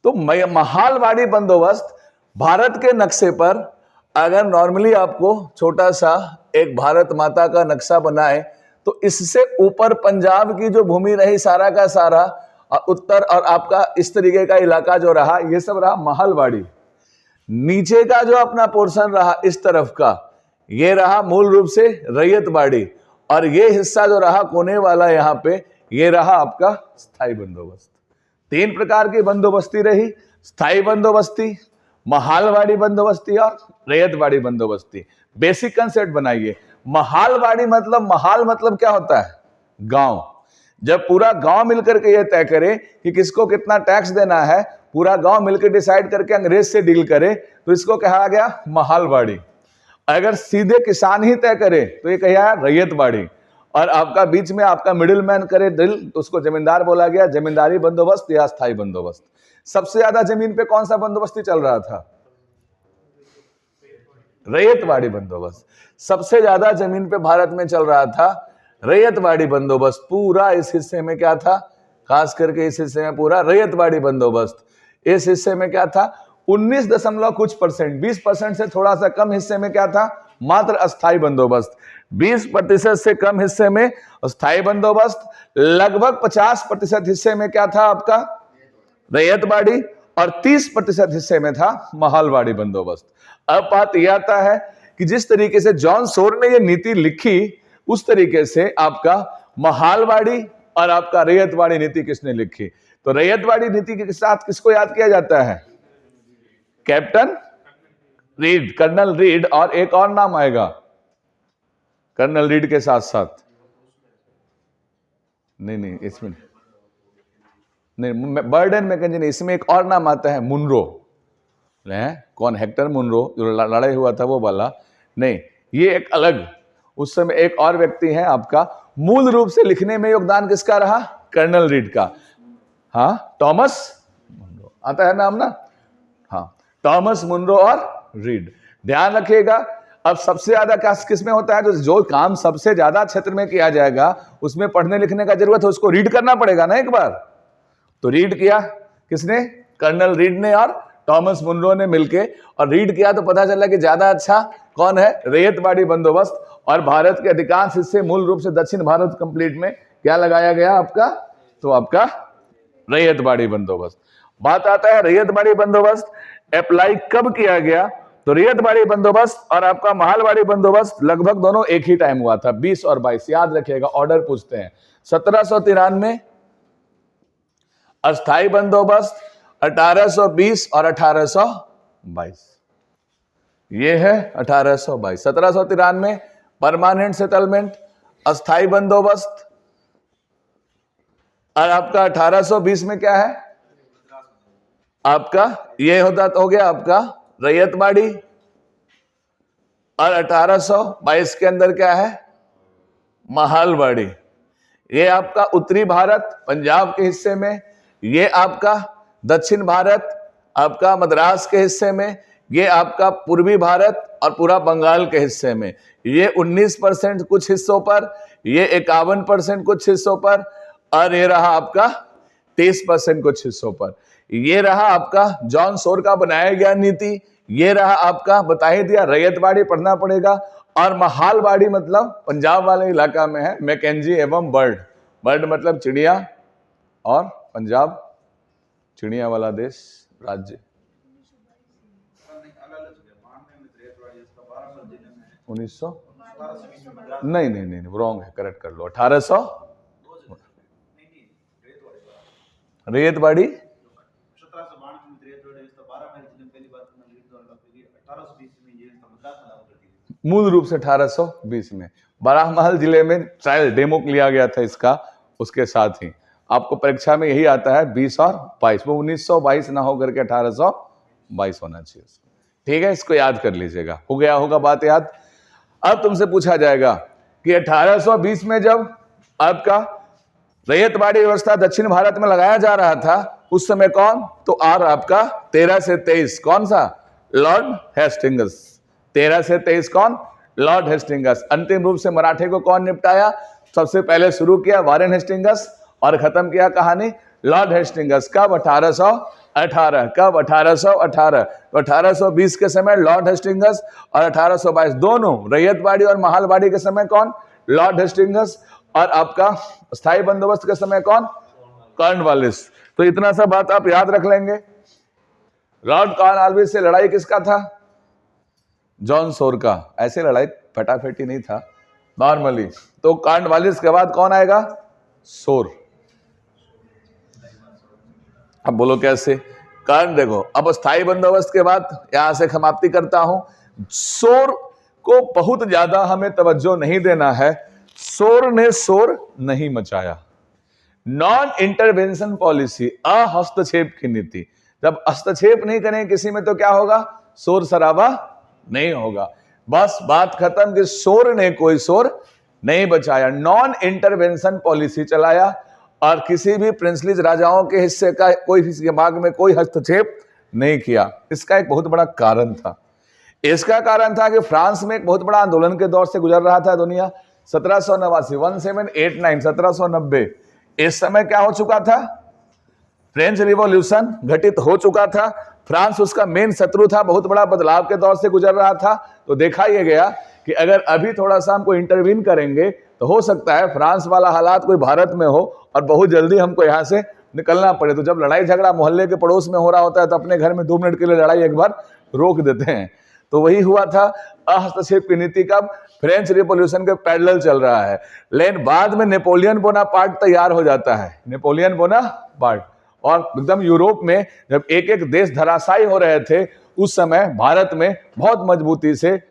तो महालवाड़ी बंदोबस्त भारत के नक्शे पर अगर नॉर्मली आपको छोटा सा एक भारत माता का नक्शा बनाए तो इससे ऊपर पंजाब की जो भूमि रही सारा का सारा, और उत्तर और आपका इस तरीके का इलाका जो रहा, ये सब रहा महालवाड़ी। नीचे का जो अपना पोर्शन रहा इस तरफ का, ये रहा मूल रूप से रैयतवाड़ी। और ये हिस्सा जो रहा कोने वाला यहाँ पे, ये रहा आपका स्थायी बंदोबस्त। 3 प्रकार की बंदोबस्ती रही, स्थायी बंदोबस्ती, महालवाड़ी बंदोबस्ती और रैयतवाड़ी बंदोबस्ती। बेसिक कंसेप्ट बनाइए। महालवाड़ी मतलब, महाल मतलब क्या होता है, गांव। जब पूरा गांव मिलकर के ये तय करे कि किसको कितना टैक्स देना है, पूरा गांव मिलकर डिसाइड करके अंग्रेज से डील करे, तो इसको कहा गया महालवाड़ी। अगर सीधे किसान ही तय करे तो ये कहा रैयतवाड़ी। और आपका बीच में आपका मिडिल मैन करे डील, तो उसको जमींदार बोला गया। जमींदारी बंदोबस्त या स्थायी बंदोबस्त। सबसे ज्यादा जमीन पे कौन सा बंदोबस्ती चल रहा था, रैयतवाड़ी बंदोबस्त। सबसे ज्यादा जमीन पे भारत में चल रहा था रैयतवाड़ी बंदोबस्त। पूरा इस हिस्से में क्या था, खास करके इस हिस्से में पूरा रैयतवाड़ी बंदोबस्त। इस हिस्से में क्या था, 19 कुछ %, 20% से थोड़ा सा कम हिस्से में क्या था, मात्र अस्थायी बंदोबस्त। 20% से कम हिस्से में स्थायी बंदोबस्त, लगभग 50% हिस्से में क्या था आपका रैयतवाड़ी, और 30% हिस्से में था महालवाड़ी बंदोबस्त। अब बात यह आता है कि जिस तरीके से जॉन सोर ने यह नीति लिखी, उस तरीके से आपका महालवाड़ी और आपका रैयतवाड़ी नीति किसने लिखी। तो रैयतवाड़ी नीति के साथ किसको याद किया जाता है, कैप्टन रीड, कर्नल रीड। और एक और नाम आएगा कर्नल रीड के साथ साथ, नहीं इसमें नहीं, बर्ड एंड मैकेंजी नहीं, इसमें एक और नाम आता है मुनरो। कौन, हेक्टर मुनरो जो लड़ाई हुआ था वो वाला नहीं, ये एक अलग। उस समय एक और व्यक्ति है आपका। मूल रूप से लिखने में योगदान किसका रहा, कर्नल रीड का। हाँ, टॉमस मुनरो आता है नाम ना, हाँ, टॉमस मुनरो और रीड। ध्यान रखिएगा। अब सबसे ज्यादा क्या किसमें होता है, जो काम सबसे ज्यादा क्षेत्र में किया जाएगा उसमें पढ़ने लिखने का जरूरत है, उसको रीड करना पड़ेगा ना एक बार। तो रीड किया किसने, कर्नल रीड ने और टॉमस मुनरो ने मिलके। और रीड किया तो पता चला कि ज्यादा अच्छा कौन है, रैयतवाड़ी बंदोबस्त। और भारत के अधिकांश हिस्से मूल रूप से दक्षिण भारत कंप्लीट में क्या लगाया गया आपका, तो आपका रैयतवाड़ी बंदोबस्त। बात आता है रैयतवाड़ी बंदोबस्त अप्लाई कब किया गया। तो रैयतवाड़ी बंदोबस्त और आपका महालवाड़ी बंदोबस्त लगभग दोनों एक ही टाइम हुआ था, 20 और 22। याद रखिएगा, ऑर्डर पूछते हैं। 1793 अस्थायी बंदोबस्त, 1820 और 1822। ये है 1822। 1793 परमानेंट सेटलमेंट, अस्थायी बंदोबस्त। और आपका 1820 में क्या है आपका, ये हो गया आपका रैयतवाड़ी। और 1822 के अंदर क्या है, महालवाड़ी। ये आपका उत्तरी भारत पंजाब के हिस्से में, ये आपका दक्षिण भारत आपका मद्रास के हिस्से में, ये आपका पूर्वी भारत और पूरा बंगाल के हिस्से में। ये 19% कुछ हिस्सों पर, ये 51% कुछ हिस्सों पर, और ये रहा आपका 30% कुछ हिस्सों पर। ये रहा आपका जॉन सोर का बनाया गया नीति। ये रहा आपका बता ही दिया, रैयतवाड़ी पढ़ना पड़ेगा। और महालवाड़ी मतलब पंजाब वाले इलाका में है, मैकेंजी एवं बर्ड। बर्ड मतलब चिड़िया और पंजाब चिड़िया वाला देश राज्य 1900 नहीं नहीं नहीं रॉन्ग है, करेक्ट कर लो। 1800 रेतवाड़ी मूल रूप से 1820 में बारामहल जिले में ट्रायल डेमो लिया गया था इसका। उसके साथ ही आपको परीक्षा में यही आता है 20 और 22, वो 1922 ना होकर के 1822 होना चाहिए। ठीक है, इसको याद कर लीजिएगा, हो गया होगा बात याद। अब तुमसे पूछा जाएगा कि 1820 में जब आपका रैयतवाड़ी व्यवस्था दक्षिण भारत में लगाया जा रहा था उस समय कौन, तो आर आपका 13 से 23 कौन सा, लॉर्ड हेस्टिंग्स। 13 से 23 कौन, लॉर्ड हेस्टिंग्स। अंतिम रूप से मराठे को कौन निपटाया, सबसे पहले शुरू किया वारेन हेस्टिंग्स और खत्म किया कहानी लॉर्ड हेस्टिंग्स। कब, 1818। कब, 1818। तो 1820 के समय लॉर्ड हेस्टिंग्स और 1822 दोनों रैयतवाड़ी और महालवाड़ी के समय कौन, लॉर्ड हेस्टिंग्स। और आपका स्थायी बंदोबस्त के समय कौन, कॉर्नवालिस। तो इतना सा बात आप याद रख लेंगे। लॉर्ड कॉर्नवालिस से लड़ाई किसका था, जॉन सोर का। ऐसे लड़ाई फटाफटी नहीं था नॉर्मली। तो कॉर्नवालिस के बाद कौन आएगा, सोर। अब बोलो कैसे, कारण देखो, अब स्थायी बंदोबस्त के बाद यहां से समाप्ति करता हूं। सोर को बहुत ज्यादा हमें तवज्जो नहीं देना है। सोर ने शोर नहीं मचाया। नॉन इंटरवेंशन पॉलिसी, अहस्तक्षेप की नीति। जब हस्तक्षेप नहीं करें किसी में तो क्या होगा, शोर शराबा नहीं होगा। बस बात खत्म कि शोर ने कोई शोर नहीं बचाया। नॉन इंटरवेंशन पॉलिसी चलाया और किसी भी प्रिंसलीज राजाओं के हिस्से का कोई भाग में कोई हस्तक्षेप नहीं किया। इसका एक बहुत बड़ा कारण था। इसका कारण था कि फ्रांस में एक बहुत बड़ा आंदोलन के दौर से गुजर रहा था दुनिया। 1789 1789 1790 इस समय क्या हो चुका था, फ्रेंच रिवॉल्यूशन घटित हो चुका था। फ्रांस उसका मेन शत्रु था, बहुत बड़ा बदलाव के दौर से गुजर रहा था। तो देखा यह गया कि अगर अभी थोड़ा सा हमको इंटरवीन करेंगे तो हो सकता है फ्रांस वाला हालात कोई भारत में हो और बहुत जल्दी हमको यहाँ से निकलना पड़े। तो जब लड़ाई झगड़ा मोहल्ले के पड़ोस में हो रहा होता है तो अपने घर में 2 मिनट के लिए लड़ाई एक बार रोक देते हैं। तो वही हुआ था। हस्तक्षेप की नीति कब, फ्रेंच रिवॉल्यूशन के पैरेलल चल रहा है। लेकिन बाद में नेपोलियन बोनापार्ट तैयार हो जाता है, नेपोलियन बोनापार्ट। और एकदम यूरोप में जब एक एक देश धराशायी हो रहे थे उस समय भारत में बहुत मजबूती से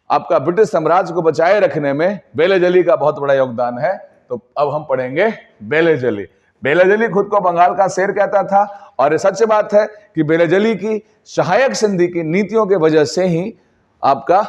आपका ब्रिटिश साम्राज्य को बचाए रखने में बेलेजली का बहुत बड़ा योगदान है। तो अब हम पढ़ेंगे बेलेजली। बेलेजली खुद को बंगाल का शेर कहता था और ये सच बात है कि बेलेजली की सहायक संधि की नीतियों के वजह से ही आपका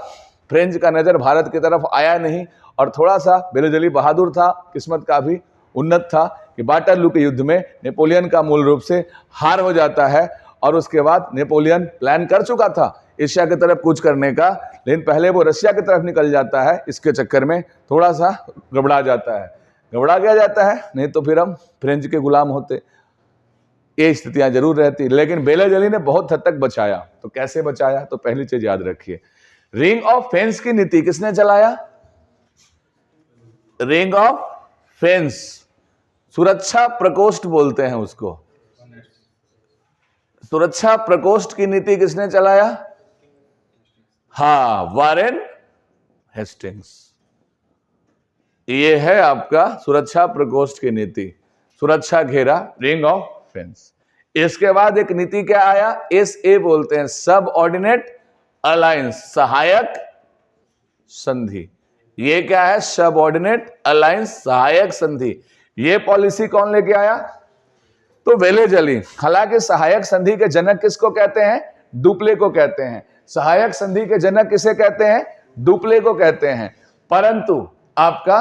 फ्रेंच का नजर भारत की तरफ आया नहीं। और थोड़ा सा बेलेजली बहादुर था, किस्मत का भी उन्नत था कि वाटरलू के युद्ध में नेपोलियन का मूल रूप से हार हो जाता है। और उसके बाद नेपोलियन प्लान कर चुका था एशिया की तरफ कूच करने का, लेकिन पहले वो रशिया की तरफ निकल जाता है। इसके चक्कर में थोड़ा सा घबरा जाता है, घबरा गया जाता है, नहीं तो फिर हम फ्रेंच के गुलाम होते। ये स्थितियां जरूर रहती, लेकिन बेलेजली ने बहुत हद तक बचाया। तो कैसे बचाया, तो पहली चीज याद रखिए, रिंग ऑफ फेंस की नीति किसने चलाया, रिंग ऑफ फेंस, सुरक्षा प्रकोष्ठ बोलते हैं उसको। सुरक्षा प्रकोष्ठ की नीति किसने चलाया, हाँ, वारेन हेस्टिंग्स। ये है आपका सुरक्षा प्रकोष्ठ की नीति, सुरक्षा घेरा, रिंग ऑफ फेंस। इसके बाद एक नीति क्या आया, SA बोलते हैं, सब ऑर्डिनेट अलायंस, सहायक संधि। ये क्या है, सब ऑर्डिनेट अलायंस, सहायक संधि। ये पॉलिसी कौन लेके आया, तो बेलेजली। हालांकि सहायक संधि के जनक किसको कहते हैं, डुप्ले को कहते हैं। सहायक संधि के जनक किसे कहते हैं, डुप्ले को कहते हैं। परंतु आपका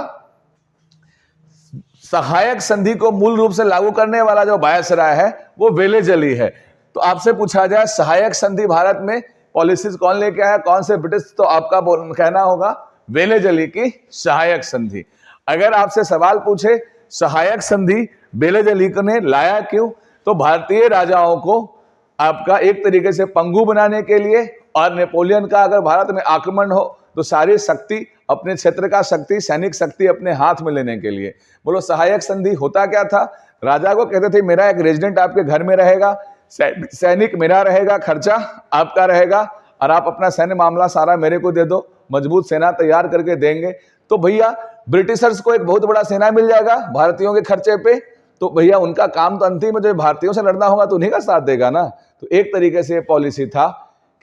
सहायक संधि को मूल रूप से लागू करने वाला जो वायसराय है वो बेलेजली है। तो आपसे पूछा जाए सहायक संधि भारत में पॉलिसीज कौन लेके आया, कौन से ब्रिटिश, तो आपका कहना होगा बेलेजली की सहायक संधि। अगर आपसे सवाल पूछे सहायक संधि बेलेजली ने लाया क्यों, तो भारतीय राजाओं को आपका एक तरीके से पंगु बनाने के लिए, और नेपोलियन का अगर भारत में आक्रमण हो तो सारी शक्ति, अपने क्षेत्र का शक्ति, सैनिक शक्ति अपने हाथ में लेने के लिए। बोलो सहायक संधि होता क्या था? राजा को कहते थे मेरा एक रेजिडेंट आपके घर में रहेगा, सैनिक मेरा रहेगा, खर्चा आपका रहेगा, और आप अपना सैन्य मामला सारा मेरे को दे दो, मजबूत सेना तैयार करके देंगे। तो भैया ब्रिटिशर्स को एक बहुत बड़ा सेना मिल जाएगा भारतीयों के खर्चे पे, तो भैया उनका काम तो अंतिम में जो भारतीयों से लड़ना होगा तो उन्हीं का साथ देगा ना। तो एक तरीके से पॉलिसी था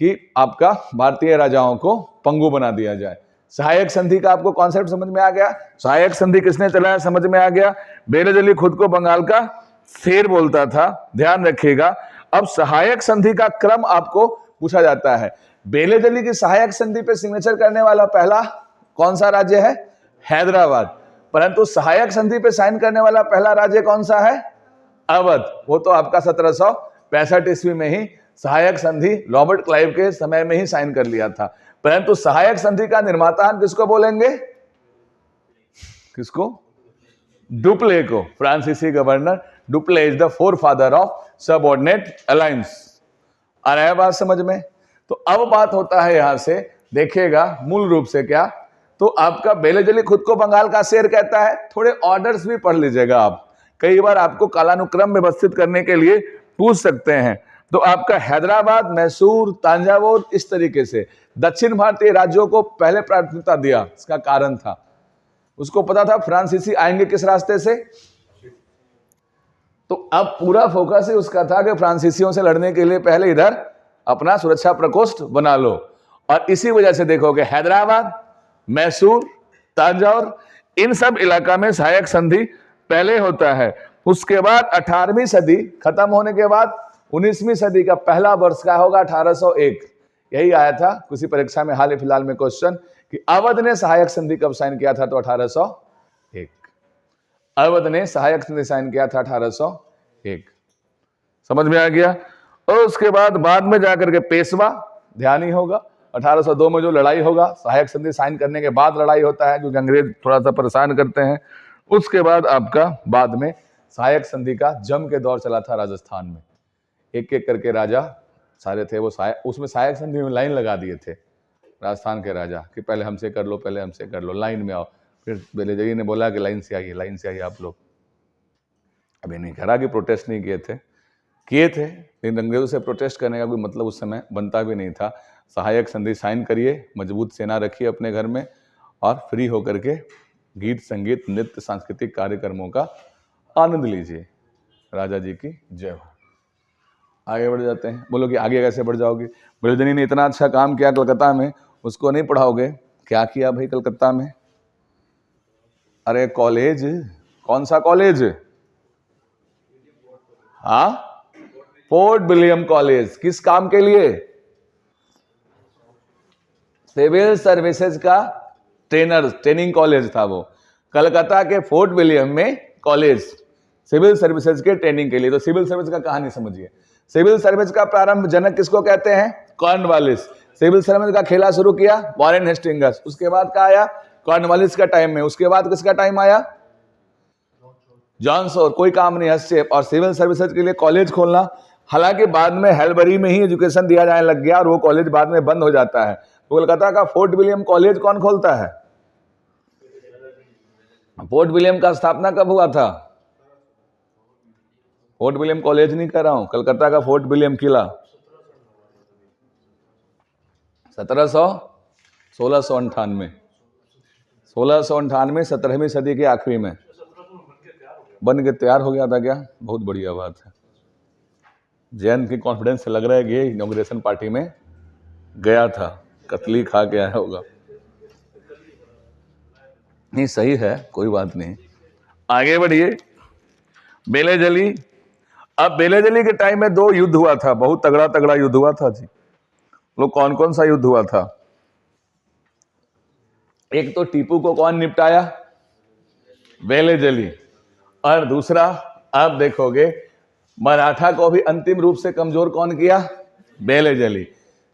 कि आपका भारतीय राजाओं को पंगु बना दिया जाए। सहायक संधि का आपको कॉन्सेप्ट समझ में आ गया? सहायक संधि किसने चलाया समझ में आ गया? बेलेजली खुद को बंगाल का शेर बोलता था, ध्यान रखिएगा। अब सहायक संधि का क्रम आपको पूछा जाता है। बेलेजली की सहायक संधि पे सिग्नेचर करने वाला पहला कौन सा राज्य है? हैदराबाद। परंतु सहायक संधि पे साइन करने वाला पहला राज्य कौन सा है? अवध। वो तो आपका 1765 ईस्वी में ही सहायक संधि रॉबर्ट क्लाइव के समय में ही साइन कर लिया था। परंतु सहायक संधि का निर्माता हम किसको बोलेंगे? किसको? डुप्ले को। फ्रांसीसी governor Dupleix is the forefather of subordinate alliance. आ रहा है बात समझ में? तो अब बात होता है यहां से, देखिएगा मूल रूप से क्या, तो आपका बेलेजली खुद को बंगाल का शेर कहता है। थोड़े ऑर्डर्स भी पढ़ लीजिएगा आप, कई बार आपको कालानुक्रम व्यवस्थित करने के लिए पूछ सकते हैं। तो आपका हैदराबाद, मैसूर, तंजावुर, इस तरीके से दक्षिण भारतीय राज्यों को पहले प्राथमिकता दिया। इसका कारण था, उसको पता था फ्रांसीसी आएंगे किस रास्ते से, तो अब पूरा फोकस ही उसका था कि फ्रांसीसियों से लड़ने के लिए पहले इधर अपना सुरक्षा प्रकोष्ठ बना लो। और इसी वजह से देखोगे हैदराबाद, मैसूर, तंजावुर, इन सब इलाका में सहायक संधि पहले होता है। उसके बाद 18वीं सदी खत्म होने के बाद 19वीं सदी का पहला वर्ष का होगा 1801। यही आया था किसी परीक्षा में हाल ही फिलहाल में क्वेश्चन कि अवध ने सहायक संधि कब साइन किया था? तो 1801 अवध ने सहायक संधि साइन किया था 1801। समझ में आ गया? और उसके बाद में जाकर के पेशवा, ध्यान ही होगा 1802 में जो लड़ाई होगा, सहायक संधि साइन करने के बाद लड़ाई होता है, जो अंग्रेज थोड़ा सा परेशान करते हैं। उसके बाद आपका बाद में सहायक संधि का जम के दौर चला था राजस्थान में। एक एक करके राजा सारे थे वो उसमें सहायक संधि में लाइन लगा दिए थे राजस्थान के राजा कि पहले हमसे कर लो, पहले हमसे कर लो, लाइन में आओ। फिर बेलेजली ने बोला कि लाइन से आइए, लाइन से आइए आप लोग। अभी नहीं करा कि प्रोटेस्ट नहीं किए थे, लेकिन अंग्रेजों से प्रोटेस्ट करने का कोई मतलब उस समय बनता भी नहीं था। सहायक संधि साइन करिए, मजबूत सेना रखिए अपने घर में, और फ्री होकर के गीत, संगीत, नृत्य, सांस्कृतिक कार्यक्रमों का आनंद लीजिए। राजा जी की जय हो। आगे बढ़ जाते हैं। बोलो कि आगे कैसे बढ़ जाओगे? बेलेजली ने इतना अच्छा काम किया कलकत्ता में, उसको नहीं पढ़ाओगे? क्या किया भाई कलकत्ता में? अरे कॉलेज, कौन सा कॉलेज? हाँ, फोर्ट विलियम कॉलेज। किस काम के लिए? सिविल सर्विसेज का ट्रेनिंग कॉलेज था वो। कलकत्ता के फोर्ट विलियम में कॉलेज सिविल सर्विसेज के ट्रेनिंग के लिए। तो सिविल सर्विस का कहानी समझिए। सिविल सर्विस का प्रारंभ जनक किसको कहते हैं? कॉर्नवालिस। सिविल सर्विस का खेला शुरू किया वॉरेन हेस्टिंग्स। उसके बाद क्या आया? कॉर्नवालिस का टाइम में। उसके बाद किसका टाइम आया? John Shore. कोई काम नहीं, हस्तक्षेप। और सिविल सर्विसेज के लिए कॉलेज खोलना, हालांकि बाद में हेलबरी में ही एजुकेशन दिया जाने लग गया और वो कॉलेज बाद में बंद हो जाता है। तो कोलकाता का फोर्ट विलियम कॉलेज कौन खोलता है? फोर्ट विलियम का स्थापना कब हुआ था? फोर्ट विलियम कॉलेज नहीं कह रहा हूं, कलकत्ता का फोर्ट विलियम किला 1698 17वीं सदी के आखिरी में बन के तैयार हो गया था। क्या बहुत बढ़िया बात है। जैन की कॉन्फिडेंस से लग रहा है कि इनॉग्रेशन पार्टी में गया था, कतली खा के आया होगा। नहीं सही है, कोई बात नहीं। आगे बढ़िए। बेलेजली, अब बेलेजली के टाइम में 2 युद्ध हुआ था, बहुत तगड़ा तगड़ा युद्ध हुआ था जी। लोग कौन कौन सा युद्ध हुआ था? एक तो टीपू को कौन निपटाया? बेलेजली। और दूसरा आप देखोगे मराठा को भी अंतिम रूप से कमजोर कौन किया? बेलेजली।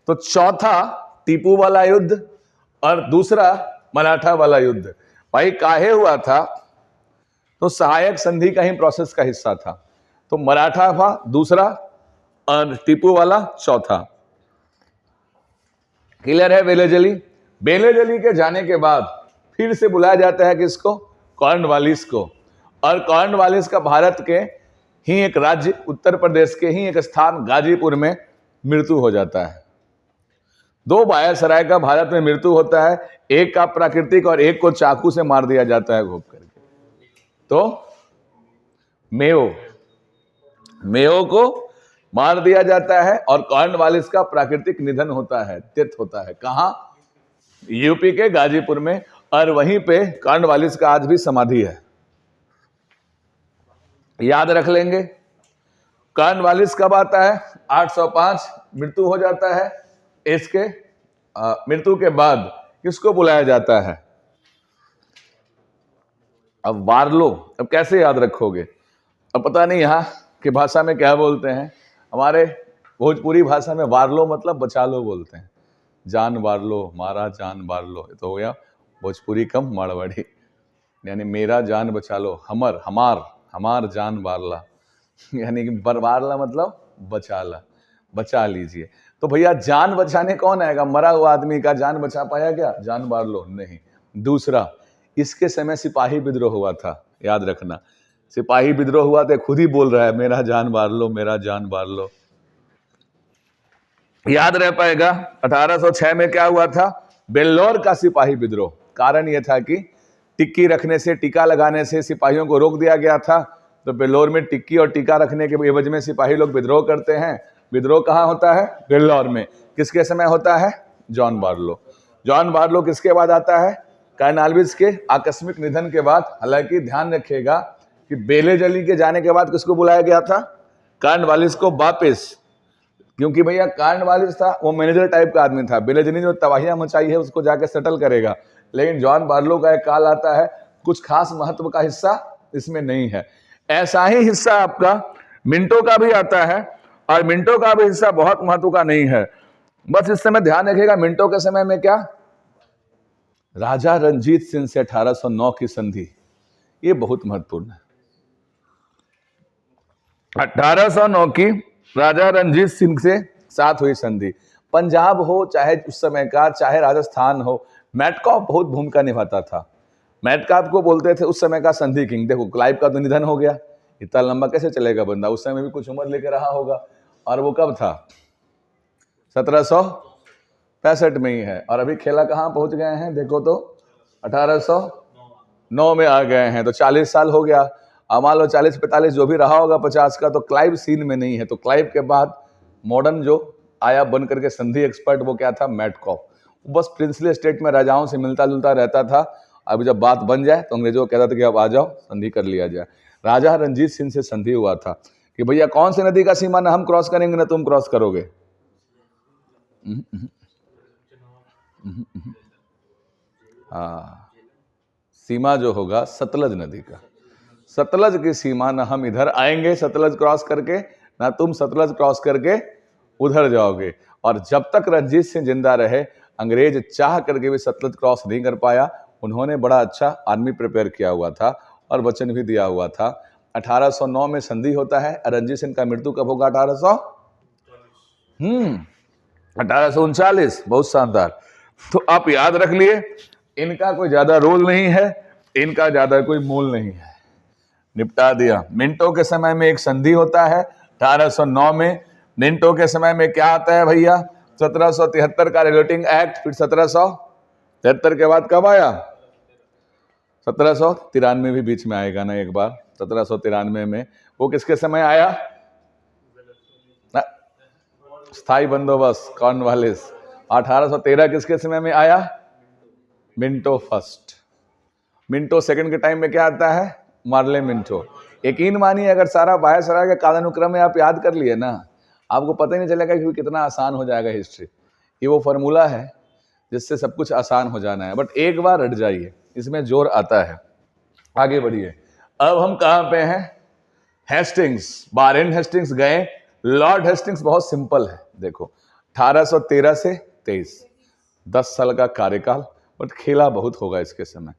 तो चौथा टीपू वाला युद्ध और दूसरा मराठा वाला युद्ध भाई काहे हुआ था? तो सहायक संधि का ही प्रोसेस का हिस्सा था। तो मराठा था दूसरा और टीपू वाला चौथा। क्लियर है बेलेजली? बेलेजली के जाने के बाद फिर से बुलाया जाता है किसको? कॉर्नवालिस को। और कॉर्नवालिस का भारत के ही एक राज्य, उत्तर प्रदेश के ही एक स्थान गाजीपुर में मृत्यु हो जाता है। 2 वायसराय का भारत में मृत्यु होता है, एक का प्राकृतिक और एक को चाकू से मार दिया जाता है घोप करके। तो मेयो को मार दिया जाता है और कॉर्नवालिस का प्राकृतिक निधन होता है, डेथ होता है। कहां? यूपी के गाजीपुर में। और वहीं पे कॉर्नवालिस का आज भी समाधि है, याद रख लेंगे। कॉर्नवालिस कब आता है? 805 मृत्यु हो जाता है। इसके मृत्यु के बाद किसको बुलाया जाता है? अब वार्लो, अब कैसे याद रखोगे? अब पता नहीं यहाँ की भाषा में क्या बोलते हैं, हमारे भोजपुरी भाषा में वार्लो मतलब बचा लो बोलते हैं। जान वार्लो, मारा जान वार्लो, तो हो गया भोजपुरी कम मारवाड़ी, यानी मेरा जान बचा लो, हमार जान वारला, यानी कि वारला मतलब बचा ला, बचा लीजिए। तो भैया जान बचाने कौन आएगा? मरा हुआ आदमी का जान बचा पाया क्या? जान वार्लो नहीं। दूसरा, इसके समय सिपाही विद्रोह हुआ था, याद रखना। सिपाही विद्रोह हुआ तो खुद ही बोल रहा है मेरा जान वार्लो, मेरा जान वार्लो, याद रह पाएगा। 1806 में क्या हुआ था? बेल्लौर का सिपाही विद्रोह। कारण यह था कि टिक्की रखने से, टीका लगाने से सिपाहियों को रोक दिया गया था। तो बेल्लौर में टिक्की और टीका रखने के एवज में सिपाही लोग विद्रोह करते हैं। विद्रोह कहाँ होता है? बेल्लौर में। किसके समय होता है? John Barlow. जॉन बार्लो किसके बाद आता है? कॉर्नवालिस के आकस्मिक निधन के बाद। हालांकि ध्यान रखिएगा कि बेलेजली के जाने के बाद किसको बुलाया गया था? कॉर्नवालिस को वापस, क्योंकि भैया कॉर्नवालिस था वो मैनेजर टाइप का आदमी था। बेलेजली जो तबाहियां मचाई है उसको जाके सेटल करेगा। लेकिन जॉन बार्लो का एक काल आता है, कुछ खास महत्व का हिस्सा इसमें नहीं है। ऐसा ही हिस्सा आपका मिंटो का भी आता है, और मिंटो का भी हिस्सा बहुत महत्व का नहीं है। बस इस समय ध्यान रखिएगा, मिंटो के समय में क्या? राजा रंजीत सिंह से 1809 की संधि, ये बहुत महत्वपूर्ण है। 1809 की राजा रंजीत सिंह से साथ हुई संधि। पंजाब हो चाहे उस समय का, चाहे राजस्थान हो, मेटकॉफ बहुत भूमिका निभाता था। मेटकॉफ को बोलते थे उस समय का संधि किंग। देखो क्लाइव का तो निधन हो गया, इतना लंबा कैसे चलेगा बंदा? उस समय भी कुछ उम्र लेके रहा होगा। और वो कब था? 1765 में ही है। और अभी खेला कहाँ पहुंच गए हैं? देखो तो 1809 में आ गए हैं, तो 40 साल हो गया। अब मान लो 40-45 जो भी रहा होगा 50 का, तो क्लाइव सीन में नहीं है। तो क्लाइव के बाद मॉडर्न जो आया बन करके संधि एक्सपर्ट, वो क्या था? मेटकॉफ। बस प्रिंसली स्टेट में राजाओं से मिलता जुलता रहता था। अब जब बात बन जाए तो अंग्रेजों को कहता था कि अब आ जाओ संधि कर लिया जाए। राजा रंजीत सिंह से संधि हुआ था कि भैया कौन सी नदी का सीमा ना हम क्रॉस करेंगे ना तुम क्रॉस करोगे। हाँ, सीमा जो होगा सतलज नदी का, सतलज की सीमा ना हम इधर आएंगे सतलज क्रॉस करके, ना तुम सतलज क्रॉस करके उधर जाओगे। और जब तक रंजीत सिंह जिंदा रहे, अंग्रेज चाह करके भी सतलज क्रॉस नहीं कर पाया। उन्होंने बड़ा अच्छा आर्मी प्रिपेयर किया हुआ था और वचन भी दिया हुआ था। 1809 में संधि होता है। रंजीत सिंह का मृत्यु कब होगा? 1839। बहुत शानदार। तो आप याद रख लिए, इनका कोई ज्यादा रोल नहीं है, इनका ज्यादा कोई मोल नहीं है, निपटा दिया। मिंटो के समय में एक संधि होता है 1809 में। मिंटो के समय में क्या आता है भैया? 1773 का रेगुलेटिंग एक्ट। फिर 1773 के बाद कब आया? 1793 भी बीच में आएगा ना एक बार। 1793 में वो किसके समय आया? स्थायी बंदोबस्त कॉर्नवालिस। 1813 किसके समय में आया? Minto first. मिंटो सेकंड के टाइम में क्या आता है? Morley Minto. यकीन मानिए अगर सारा वायसराय का कालानुक्रम में आप याद कर लिए ना, आपको पता ही नहीं चलेगा कि कितना आसान हो जाएगा हिस्ट्री। ये वो फॉर्मूला है जिससे सब कुछ आसान हो जाना है। बट एक बार रट जाइए, इसमें जोर आता है। आगे बढ़िए। अब हम कहां पे हैं? हेस्टिंग्स। वारेन हेस्टिंग्स गए। लॉर्ड हेस्टिंग्स बहुत सिंपल है। देखो 1813 से 23, 10 साल का कार्यकाल, बट खेला बहुत होगा इसके समय।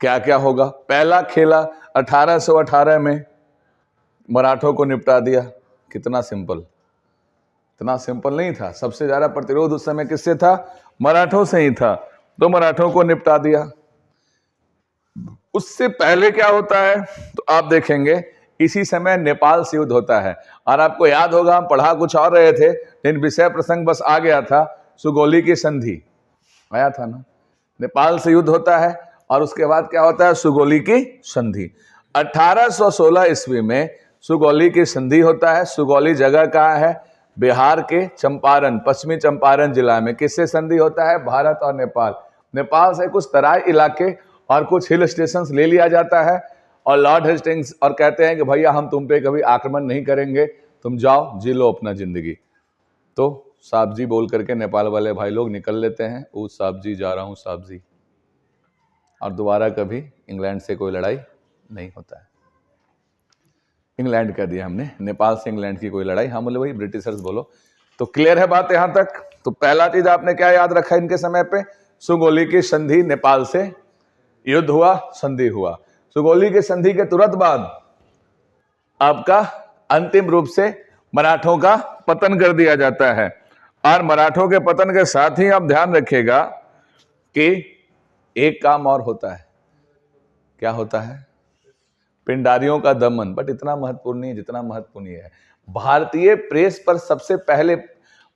क्या क्या होगा? पहला खेला 1818 में मराठों को निपटा दिया। कितना सिंपल, इतना सिंपल नहीं था। सबसे ज्यादा प्रतिरोध उस समय किससे था? मराठों से ही था। तो मराठों को निपटा दिया। उससे पहले क्या होता है तो आप देखेंगे इसी समय नेपाल से युद्ध होता है। और आपको याद होगा हम पढ़ा कुछ और रहे थे, लेकिन विषय प्रसंग बस आ गया था, सुगौली की संधि आया था ना। नेपाल से युद्ध होता है और उसके बाद क्या होता है, सुगौली की संधि। 1816 ईस्वी में सुगौली की संधि होता है। सुगौली जगह कहाँ है, बिहार के चंपारण, पश्चिमी चंपारण जिला में। किससे संधि होता है, भारत और नेपाल। नेपाल से कुछ तराई इलाके और कुछ हिल स्टेशंस ले लिया जाता है और लॉर्ड हेस्टिंग्स और कहते हैं कि भैया हम तुम पे कभी आक्रमण नहीं करेंगे, तुम जाओ जी लो अपना जिंदगी। तो साहब जी बोल करके नेपाल वाले भाई लोग निकल लेते हैं, ओ साहब जी जा रहा हूं साहब जी, और दोबारा कभी इंग्लैंड से कोई लड़ाई नहीं होता है। इंग्लैंड कह दिया हमने, नेपाल से इंग्लैंड की कोई लड़ाई, हम बोले भाई ब्रिटिशर्स बोलो। तो क्लियर है बात यहां तक। तो पहला चीज आपने क्या याद रखा इनके समय पे, सुगौली की संधि, नेपाल से युद्ध हुआ, संधि हुआ। सुगौली की संधि के तुरंत बाद आपका अंतिम रूप से मराठों का पतन कर दिया जाता है। और मराठों के पतन के साथ ही आप ध्यान रखिएगा कि एक काम और होता है। क्या होता है, पिंडारियों का दमन। बट इतना महत्वपूर्ण नहीं है जितना महत्वपूर्ण है। भारतीय प्रेस पर सबसे पहले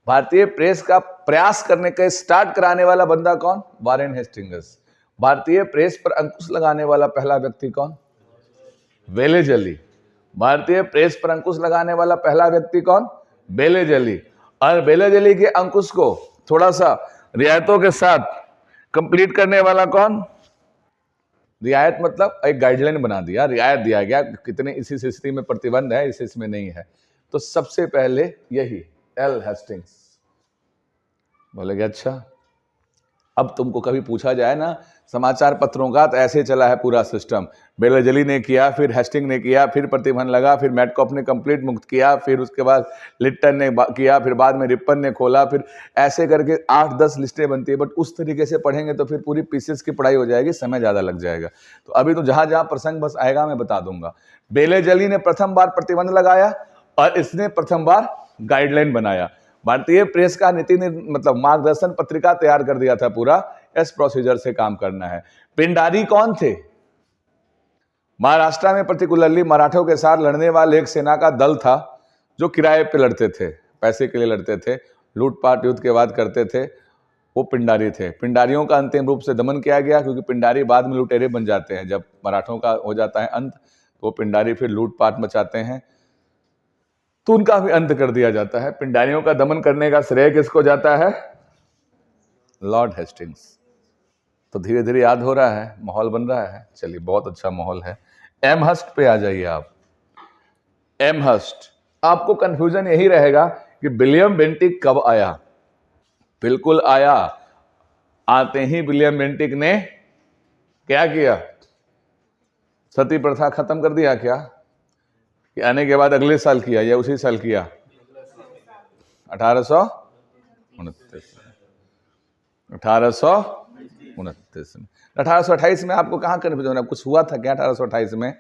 भारतीय प्रेस का प्रयास करने का स्टार्ट कराने वाला बंदा कौन, वारेन हेस्टिंग्स। भारतीय प्रेस पर अंकुश लगाने वाला पहला व्यक्ति कौन, वेलेजली। भारतीय प्रेस पर अंकुश लगाने वाला पहला व्यक्ति कौन, वेलेजली। और वेलेजली के अंकुश को थोड़ा सा रियायतों के साथ कंप्लीट करने वाला कौन, रियायत मतलब एक गाइडलाइन बना दिया, रियायत दिया गया कितने इस स्थिति में प्रतिबंध है, इस इसमें नहीं है। तो सबसे पहले यही एल हेस्टिंग्स। बोलेगे अच्छा, अब तुमको कभी पूछा जाए ना समाचार पत्रों का, तो ऐसे चला है पूरा सिस्टम। वेलेजली ने किया, फिर हेस्टिंग ने किया, फिर प्रतिबंध लगा, फिर मैटकॉफ ने कंप्लीट मुक्त किया, फिर उसके बाद लिट्टन ने किया, फिर बाद में रिपन ने खोला, फिर ऐसे करके 8-10 लिस्टें बनती है। बट उस तरीके से पढ़ेंगे तो फिर पूरी पीसेस की पढ़ाई हो जाएगी, समय ज़्यादा लग जाएगा। तो अभी तो जहाँ जहाँ प्रसंग बस आएगा मैं बता दूंगा। वेलेजली ने प्रथम बार प्रतिबंध लगाया और इसने प्रथम बार गाइडलाइन बनाया। भारतीय प्रेस का नीति मतलब मार्गदर्शन पत्रिका तैयार कर दिया था पूरा, इस प्रोसीजर से काम करना है। पिंडारी कौन थे, महाराष्ट्र में पर्टिकुलरली मराठों के साथ लड़ने वाले एक सेना का दल था जो किराए पे लड़ते थे, पैसे के लिए लड़ते थे, लूटपाट युद्ध के बाद करते थे, वो पिंडारी थे। पिंडारियों का अंतिम रूप से दमन किया गया, क्योंकि पिंडारी बाद में लुटेरे बन जाते हैं। जब मराठों का हो जाता है अंत, तो वो पिंडारी फिर लूटपाट मचाते हैं, तो उनका भी अंत कर दिया जाता है। पिंडारियों का दमन करने का श्रेय किसको जाता है, लॉर्ड हेस्टिंग्स। तो धीरे धीरे याद हो रहा है, माहौल बन रहा है। चलिए बहुत अच्छा माहौल है। एमहर्स्ट पे आ जाइए आप। एमहर्स्ट, आपको कंफ्यूजन यही रहेगा कि विलियम बेंटिक कब आया। बिल्कुल आया, आते ही विलियम बेंटिक ने क्या किया, सती प्रथा खत्म कर दिया क्या, कि आने के बाद अगले साल किया या उसी साल किया, 1829 में। 1828 में आपको कहां कंफ्यूजन है, कुछ हुआ था क्या 1828 में,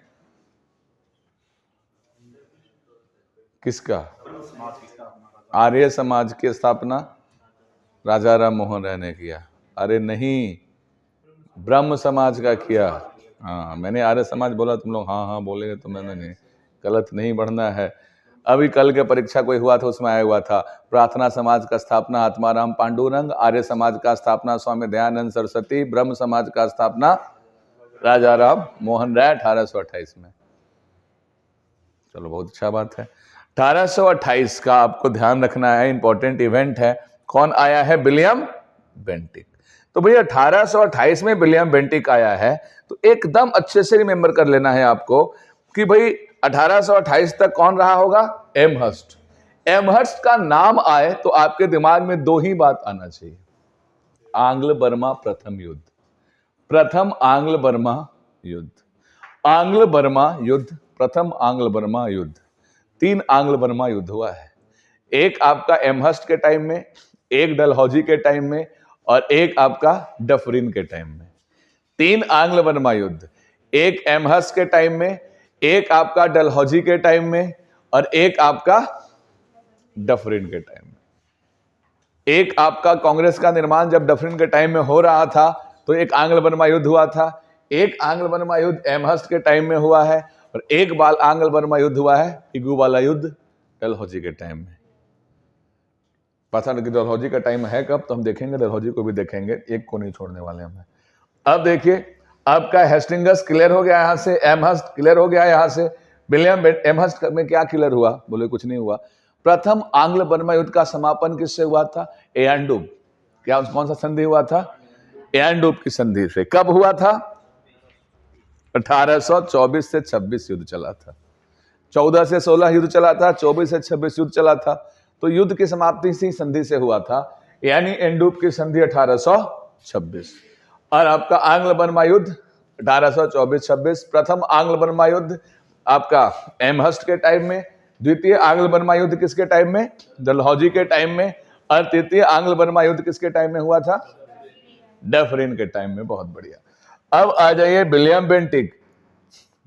किसका, आर्य समाज की स्थापना राजा राम मोहन राय ने किया। अरे नहीं, ब्रह्म समाज का किया। हाँ, मैंने आर्य समाज बोला, तुम लोग हाँ हाँ बोलेंगे तो मैंने नहीं, गलत नहीं बढ़ना है। अभी कल के परीक्षा कोई हुआ था, उसमें आया हुआ था, प्रार्थना समाज का स्थापना आत्माराम पांडुरंग, आर्य समाज का स्थापना स्वामी दयानंद सरस्वती, ब्रह्म समाज का स्थापना राजा राम मोहन राय 1828 में। चलो बहुत अच्छा बात है। 1828 का आपको ध्यान रखना है, इंपॉर्टेंट इवेंट है। कौन आया है, विलियम बेंटिक। तो भैया 1828 में विलियम बेंटिक आया है, तो एकदम अच्छे से रिमेंबर कर लेना है आपको कि भाई 1828 तक कौन रहा होगा, एमहर्स्ट। एमहर्स्ट का नाम आए तो आपके दिमाग में दो ही बात आना चाहिए, आंग्ल बर्मा प्रथम युद्ध, प्रथम आंग्ल बर्मा युद्ध, आंग्ल बर्मा युद्ध, प्रथम आंग्ल बर्मा युद्ध। 3 आंग्ल बर्मा युद्ध हुआ है, एक आपका एमहर्स्ट के टाइम में, एक डलहौजी के टाइम में, और एक आपका डफरिन के टाइम में। 3 आंग्ल बर्मा युद्ध, एक एमहर्स्ट के टाइम में, एक आपका डलहौजी के टाइम में, और एक आपका डफरिन के टाइम में। एक आपका कांग्रेस का निर्माण जब डफरिन के टाइम में हो रहा था तो एक आंग्ल बर्मा युद्ध हुआ था, एक आंग्ल बर्मा युद्ध एमहर्स्ट के टाइम में हुआ है, और एक बाल आंग्ल बर्मा युद्ध हुआ है इगू वाला युद्ध डलहौजी के टाइम में। पता नहीं कि डलहौजी का टाइम है कब, तो हम देखेंगे, डलहौजी को भी देखेंगे, एक को नहीं छोड़ने वाले हमें। अब देखिए आपका हेस्टिंगस क्लियर हो गया, यहां से एमहर्स्ट क्लियर हो गया, यहां से विलियम एमहर्स्ट में क्या क्लियर हुआ, बोले कुछ नहीं हुआ। प्रथम आंग्ल बर्मा युद्ध का समापन किससे हुआ था? एंडूब। क्या कौन सा संधि हुआ था? एंडूब की संधि से। कब हुआ था? 1824 से 26 युद्ध चला था, 14 से 16 युद्ध चला था, 24 से 26 युद्ध चला था। तो युद्ध की समाप्ति इसी संधि से हुआ था, यानी एंडूब की संधि 1826। और आपका आंग्ल बर्मा युद्ध 1824-26। प्रथम आंग्ल बर्मा युद्ध आपका एमहर्स्ट के टाइम में, द्वितीय आंग्ल बर्मा युद्ध किसके टाइम में? डलहौजी के टाइम में, और तृतीय आंग्ल बर्मा युद्ध किसके टाइम में हुआ था? डफरिन के टाइम में। बहुत बढ़िया। अब आ जाइए विलियम बेंटिक।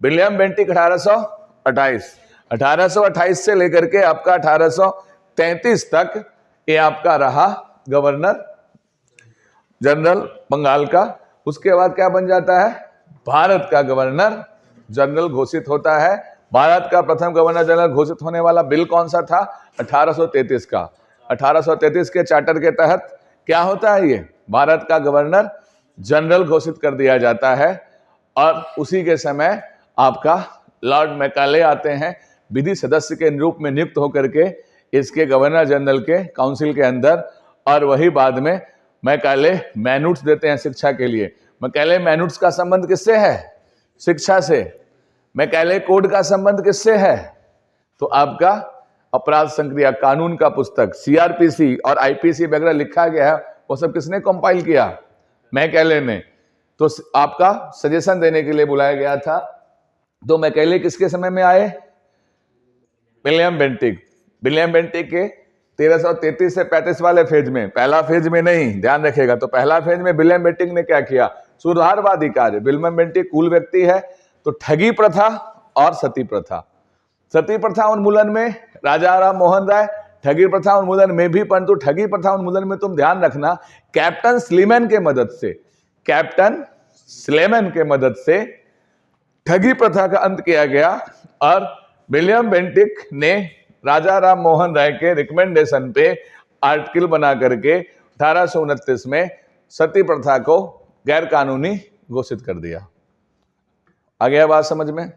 विलियम बेंटिक 1828 से लेकर के आपका 1833 तक ये आपका रहा गवर्नर जनरल बंगाल का। उसके बाद क्या बन जाता है? भारत का गवर्नर जनरल घोषित होता है। भारत का प्रथम गवर्नर जनरल घोषित होने वाला बिल कौन सा था? 1833 का। 1833 के चार्टर के तहत क्या होता है? ये भारत का गवर्नर जनरल घोषित कर दिया जाता है। और उसी के समय आपका लॉर्ड मैकाले आते हैं विधि सदस्य के रूप में नियुक्त होकर के इसके गवर्नर जनरल के काउंसिल के अंदर, और वही बाद में मैकाले मैन्यूट्स देते हैं शिक्षा के लिए। मैकाले मैन्यूट्स का संबंध किससे है? शिक्षा से। मैकाले कोड का संबंध किससे है? तो आपका अपराध संक्रिया कानून का पुस्तक सीआरपीसी और आईपीसी वगैरह लिखा गया है, वो सब किसने कंपाइल किया? मैकाले ने। तो आपका सजेशन देने के लिए बुलाया गया था। तो मैकाले किसके समय में आए? William Bentinck. विलियम बेंटिक के 1333 से 35 वाले फेज में, पहला फेज में नहीं, ध्यान रखिएगा। तो पहला फेज में विलियम बेंटिक ने क्या किया? सुधारवादी कार्य। विलियम बेंटिक कुल व्यक्ति है, तो ठगी प्रथा और सती प्रथा। सती प्रथा उन्मूलन में राजा राम मोहन राय, ठगी प्रथा उन्मूलन में भी, परंतु ठगी प्रथा उन्मूलन में तुम ध्यान रखना कैप्टन स्लीमैन के मदद से, कैप्टन स्लेमैन के मदद से ठगी प्रथा का अंत किया गया। और विलियम बेंटिक ने राजा राम मोहन राय के रिकमेंडेशन पे आर्टिकल बना करके 1829 में सती प्रथा को गैर कानूनी घोषित कर दिया। आ गया बात समझ में?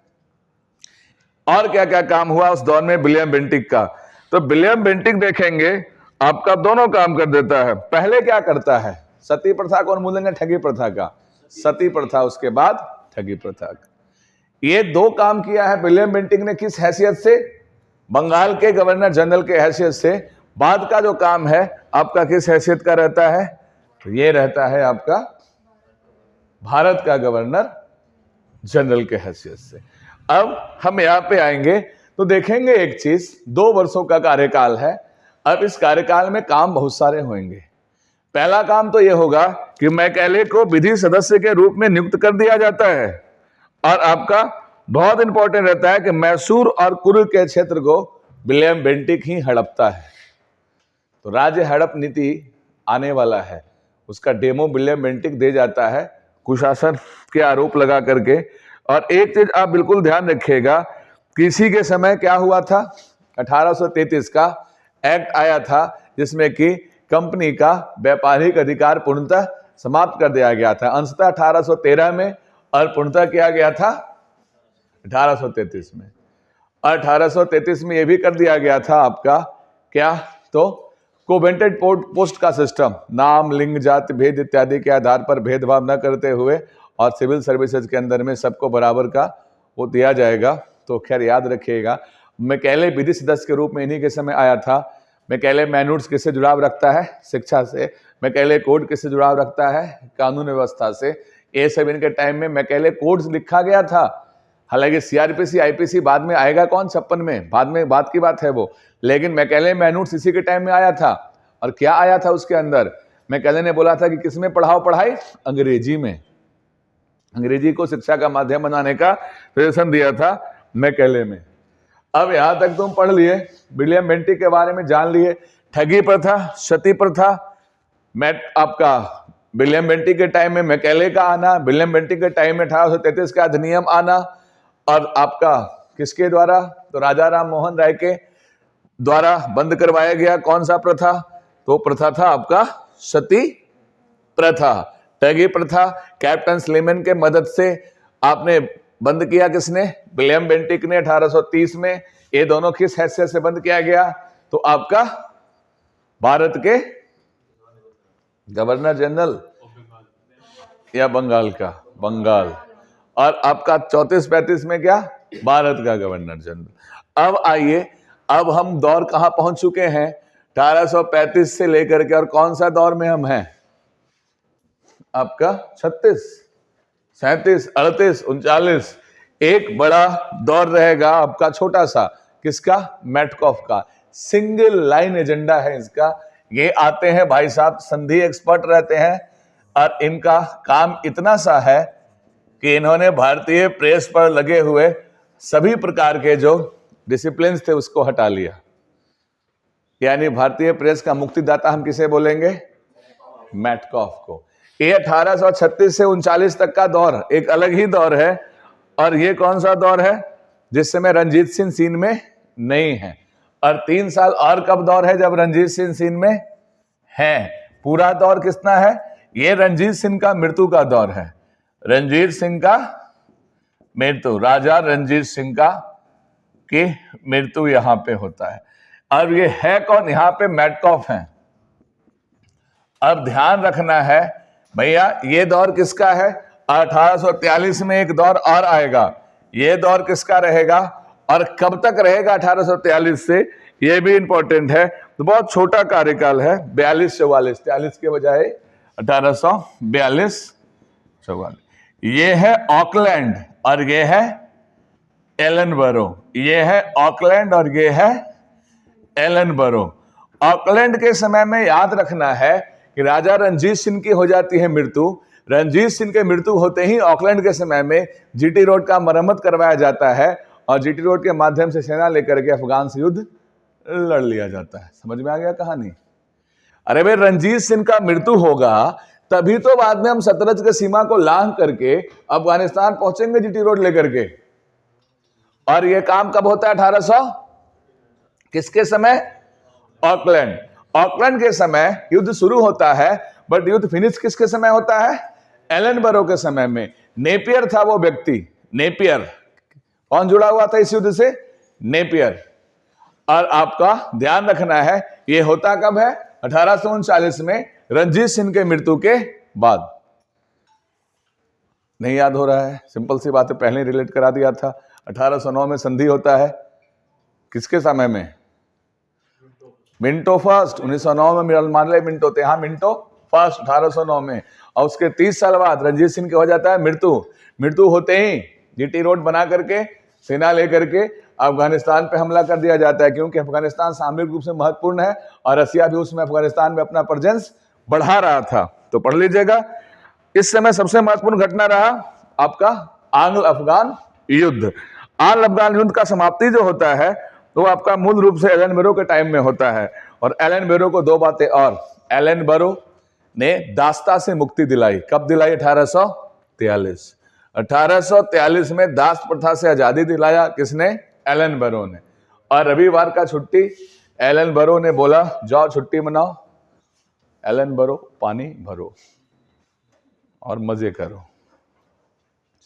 और क्या क्या काम हुआ उस दौर में विलियम बेंटिक का? तो विलियम बेंटिक देखेंगे आपका दोनों काम कर देता है। पहले क्या करता है? सती प्रथा को उन्मूलन, ठगी प्रथा का? सती प्रथा, उसके बाद ठगी प्रथा का। ये दो काम किया है विलियम बेंटिक ने। किस हैसियत से? बंगाल के गवर्नर जनरल के हैसियत से। बाद का जो काम है आपका किस हैसियत का रहता है? तो ये रहता है आपका भारत का गवर्नर जनरल के हैसियत से। अब हम यहां पे आएंगे तो देखेंगे एक चीज, 2 वर्षों का कार्यकाल है। अब इस कार्यकाल में काम बहुत सारे होंगे। पहला काम तो यह होगा कि मैकाले को विधि सदस्य के रूप में नियुक्त कर दिया जाता है, और आपका बहुत इंपॉर्टेंट रहता है कि मैसूर और कुर्ग के क्षेत्र को विलियम बेंटिक ही हड़पता है। तो राज्य हड़प नीति आने वाला है, उसका डेमो विलियम बेंटिक दे जाता है कुशासन के आरोप लगा करके। और एक चीज आप बिल्कुल ध्यान रखिएगा, किसी के समय क्या हुआ था? 1833 का एक्ट आया था जिसमें कि कंपनी का व्यापारिक अधिकार पूर्णतः समाप्त कर दिया गया था। अंशतः 1813 में और पूर्णतः किया गया था 1833 में। और 1833 में यह भी कर दिया गया था आपका क्या? तो कोवेंटेड पोस्ट का सिस्टम, नाम, लिंग, जाति भेद इत्यादि के आधार पर भेदभाव न करते हुए और सिविल सर्विसेज के अंदर में सबको बराबर का वो दिया जाएगा। तो खैर याद रखिएगा, मैकाले विधि सदस्य के रूप में इन्हीं के समय आया था। मैकाले मैन्यूट्स किससे जुड़ाव रखता है? शिक्षा से। मैकाले कोड किससे जुड़ाव रखता है? कानून व्यवस्था से। ये सब इनके टाइम में मैकाले कोड्स लिखा गया था। हालांकि सीआरपीसी आईपीसी बाद में आएगा कौन? 56 में, बाद की बात है वो। लेकिन मैकाले मैन्यूट्स इसी के टाइम में आया था। और क्या आया था उसके अंदर? मैकाले ने बोला था कि किसमें पढ़ाओ पढ़ाई? अंग्रेजी में। अंग्रेजी को शिक्षा का माध्यम बनाने का सजेशन दिया था मैकाले में। अब यहां तक तुम पढ़ लिए, विलियम बेंटिक के बारे में जान लिए, ठगी प्रथा, सती प्रथा, आपका विलियम बेंटिक के टाइम में मैकेले का आना, विलियम बेंटिक के टाइम में 1833 का अधिनियम आना, और आपका किसके द्वारा, तो राजा राम मोहन राय के द्वारा बंद करवाया गया कौन सा प्रथा, तो प्रथा था आपका सती प्रथा। ठगी प्रथा कैप्टन स्लीमैन के मदद से आपने बंद किया, किसने, विलियम बेंटिक ने 1830 में। ये दोनों किस हैसियत से बंद किया गया, तो आपका भारत के गवर्नर जनरल या बंगाल का, बंगाल, और आपका 34-35 में क्या, भारत का गवर्नर जनरल। अब आइए, अब हम दौर कहां पहुंच चुके हैं, 1835 से लेकर के, और कौन सा दौर में हम हैं, आपका 36, 37, 38, 39। एक बड़ा दौर रहेगा आपका छोटा सा, किसका, मैटकॉफ का। सिंगल लाइन एजेंडा है इसका। ये आते हैं भाई साहब, संधि एक्सपर्ट रहते हैं, और इनका काम इतना सा है कि इन्होंने भारतीय प्रेस पर लगे हुए सभी प्रकार के जो डिसिप्लिन थे उसको हटा लिया। यानी भारतीय प्रेस का मुक्तिदाता हम किसे बोलेंगे, मैटकॉफ को। ये 1836 से 39 तक का दौर एक अलग ही दौर है, और ये कौन सा दौर है, जिस समय रंजीत सिंह सीन में नहीं है। और 3 साल और कब दौर है, जब रंजीत सिंह सीन में है। पूरा दौर कितना है, ये रंजीत सिंह का मृत्यु का दौर है। रंजीत सिंह का मृत्यु, राजा रंजीत सिंह का की मृत्यु यहां पे होता है। और ये है कौन, यहां पे मैटकॉफ है। अब ध्यान रखना है भैया, ये दौर किसका है, 1843 में एक दौर और आएगा। ये दौर किसका रहेगा और कब तक रहेगा 1843 से, ये भी इंपॉर्टेंट है। तो बहुत छोटा कार्यकाल है, 42-44, 43 के बजाय 1842-44। ये है ऑकलैंड और ये है एलनबरो। ये है ऑकलैंड और ये है एलनबरो। ऑकलैंड के समय में याद रखना है कि राजा रंजीत सिंह की हो जाती है मृत्यु। रंजीत सिंह के मृत्यु होते ही ऑकलैंड के समय में जीटी रोड का मरम्मत करवाया जाता है, और जीटी रोड के माध्यम से सेना लेकर के अफगान से युद्ध लड़ लिया जाता है। समझ में आ गया कहानी। अरे भाई, रंजीत सिंह का मृत्यु होगा तभी तो बाद में हम सतलज के सीमा को लांघ करके अफगानिस्तान पहुंचेंगे जीटी रोड लेकर के। और यह काम कब होता है, 1800 किसके समय, ऑकलैंड। ऑकलैंड के समय युद्ध शुरू होता है, बट युद्ध फिनिश किसके समय होता है, एलनबरो के समय में। नेपियर था वो व्यक्ति, नेपियर। कौन जुड़ा हुआ था इस युद्ध से, नेपियर। और आपका ध्यान रखना है ये होता कब है, 1839 में, रंजीत सिंह के मृत्यु के बाद। नहीं याद हो रहा है, सिंपल सी बात है, पहले रिलेट करा दिया था। 1809 में संधि होता है, किसके समय में, मिंटो फर्स्ट। 1909 में मान ले मिंटो थे, हाँ मिंटो फर्स्ट 1809 में। और उसके 30 साल बाद रंजीत सिंह के हो जाता है मृत्यु। मृत्यु होते ही जीटी रोड बना करके सेना लेकर के अफगानिस्तान पे हमला कर दिया जाता है, क्योंकि अफगानिस्तान सामरिक रूप से महत्वपूर्ण है और रसिया भी उसमें अफगानिस्तान में अपना प्रेजेंस बढ़ा रहा था। तो पढ़ लीजिएगा, इस समय सबसे महत्वपूर्ण घटना रहा आपका आंग्ल अफगान युद्ध। आंग्ल अफगान युद्ध का समाप्ति जो होता है तो आपका मूल रूप से एलनबरो के टाइम में होता है। और एलनबरो को दो बातें और, एलनबरो ने दास्ता से मुक्ति दिलाई। कब दिलाई, 1843। 1843 में दास प्रथा से आजादी दिलाया किसने, एलनबरो ने। और रविवार का छुट्टी एलनबरो ने बोला जाओ छुट्टी मनाओ, एलनबरो पानी भरो और मजे करो।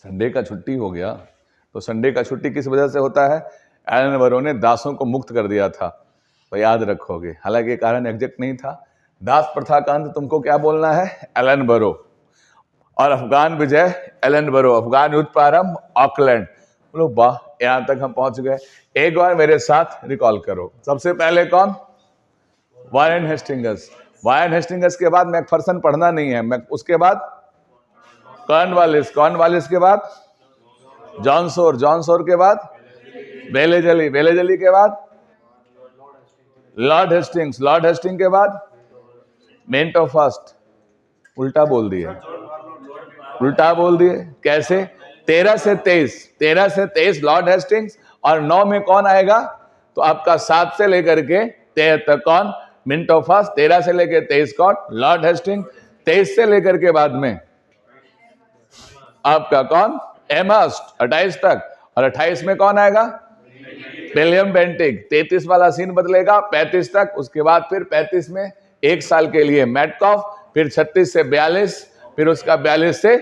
संडे का छुट्टी हो गया, तो संडे का छुट्टी किस वजह से होता है, एलनबरो ने दासों को मुक्त कर दिया था। तो याद रखोगे, हालांकि कारण एग्जैक्ट नहीं था। दास प्रथा का अंत तुमको क्या बोलना है, एलनबरो। और अफगान विजय एलनबरो, अफगान युद्ध प्रारंभ ऑकलैंड। बोलो वाह, यहां तक हम पहुंच गए। एक बार मेरे साथ रिकॉल करो। सबसे पहले कौन, वारेन हेस्टिंग्स। वारेन हेस्टिंग्स के बाद मैकफर्सन पढ़ना नहीं है, उसके बाद कॉर्नवालिस, कॉर्नवालिस के बाद जॉनसोर, जॉनसोर के बाद वेलेजली, वेलेजली के बाद लॉर्ड हेस्टिंग्स, लॉर्ड हेस्टिंग के बाद मिंटो फर्स्ट। उल्टा बोल दिए, उल्टा बोल दिए। कैसे, 13 से 23 लॉर्ड हेस्टिंग्स, और 9 में कौन आएगा, तो आपका 7 से लेकर के 13 तक कौन, मिंटो फर्स्ट 13 से लेकर 23 कौन? Lord Hasting. 23 से लेकर के बाद में आपका कौन? एमहर्स्ट 28 तक, और 28 में कौन आएगा? William Bentinck. 33 वाला सीन बदलेगा 35 तक, उसके बाद फिर 35 में 1 साल के लिए मैटकॉफ, फिर 36 से 42, फिर उसका 42 से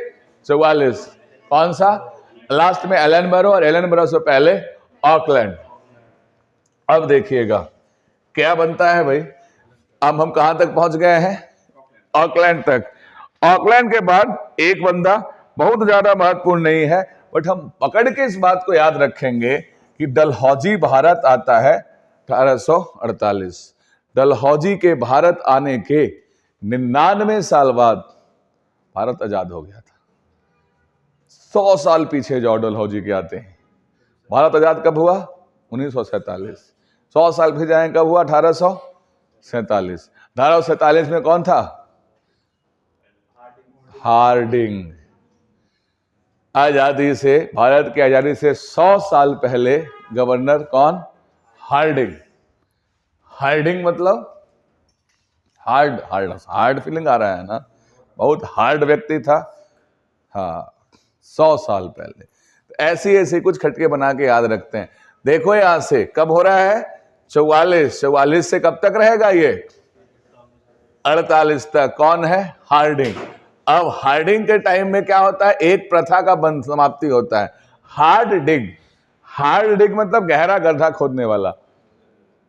44 कौन सा? लास्ट में एलनबरो, और एलनबरो से पहले ऑकलैंड। अब देखिएगा क्या बनता है भाई। अब हम कहां तक पहुंच गए हैं? ऑकलैंड तक। ऑकलैंड के बाद एक बंदा बहुत ज्यादा महत्वपूर्ण नहीं है, बट हम पकड़ के इस बात को याद रखेंगे कि डलहौजी भारत आता है 1848। डलहौजी के भारत आने के 99 साल बाद भारत आजाद हो गया था। 100 साल पीछे जाओ डलहौजी के आते हैं। भारत आजाद कब हुआ? 1947। 100 साल फिर जाए कब हुआ? 1847। 1847 में कौन था? हार्डिंग। आजादी से, भारत की आजादी से 100 साल पहले गवर्नर कौन? हार्डिंग। हार्डिंग मतलब हार्ड हार्ड हार्ड फीलिंग आ रहा है ना, बहुत हार्ड व्यक्ति था। हाँ, 100 साल पहले। तो ऐसी ऐसी कुछ खटके बना के याद रखते हैं। देखो यहां से कब हो रहा है? 44 से कब तक रहेगा ये? 48 तक। कौन है? हार्डिंग। अब हार्डिंग के टाइम में क्या होता है? एक प्रथा का बंद समाप्ति होता है, हार्ड डिग। हार्ड डिग मतलब गहरा गड्ढा खोदने वाला,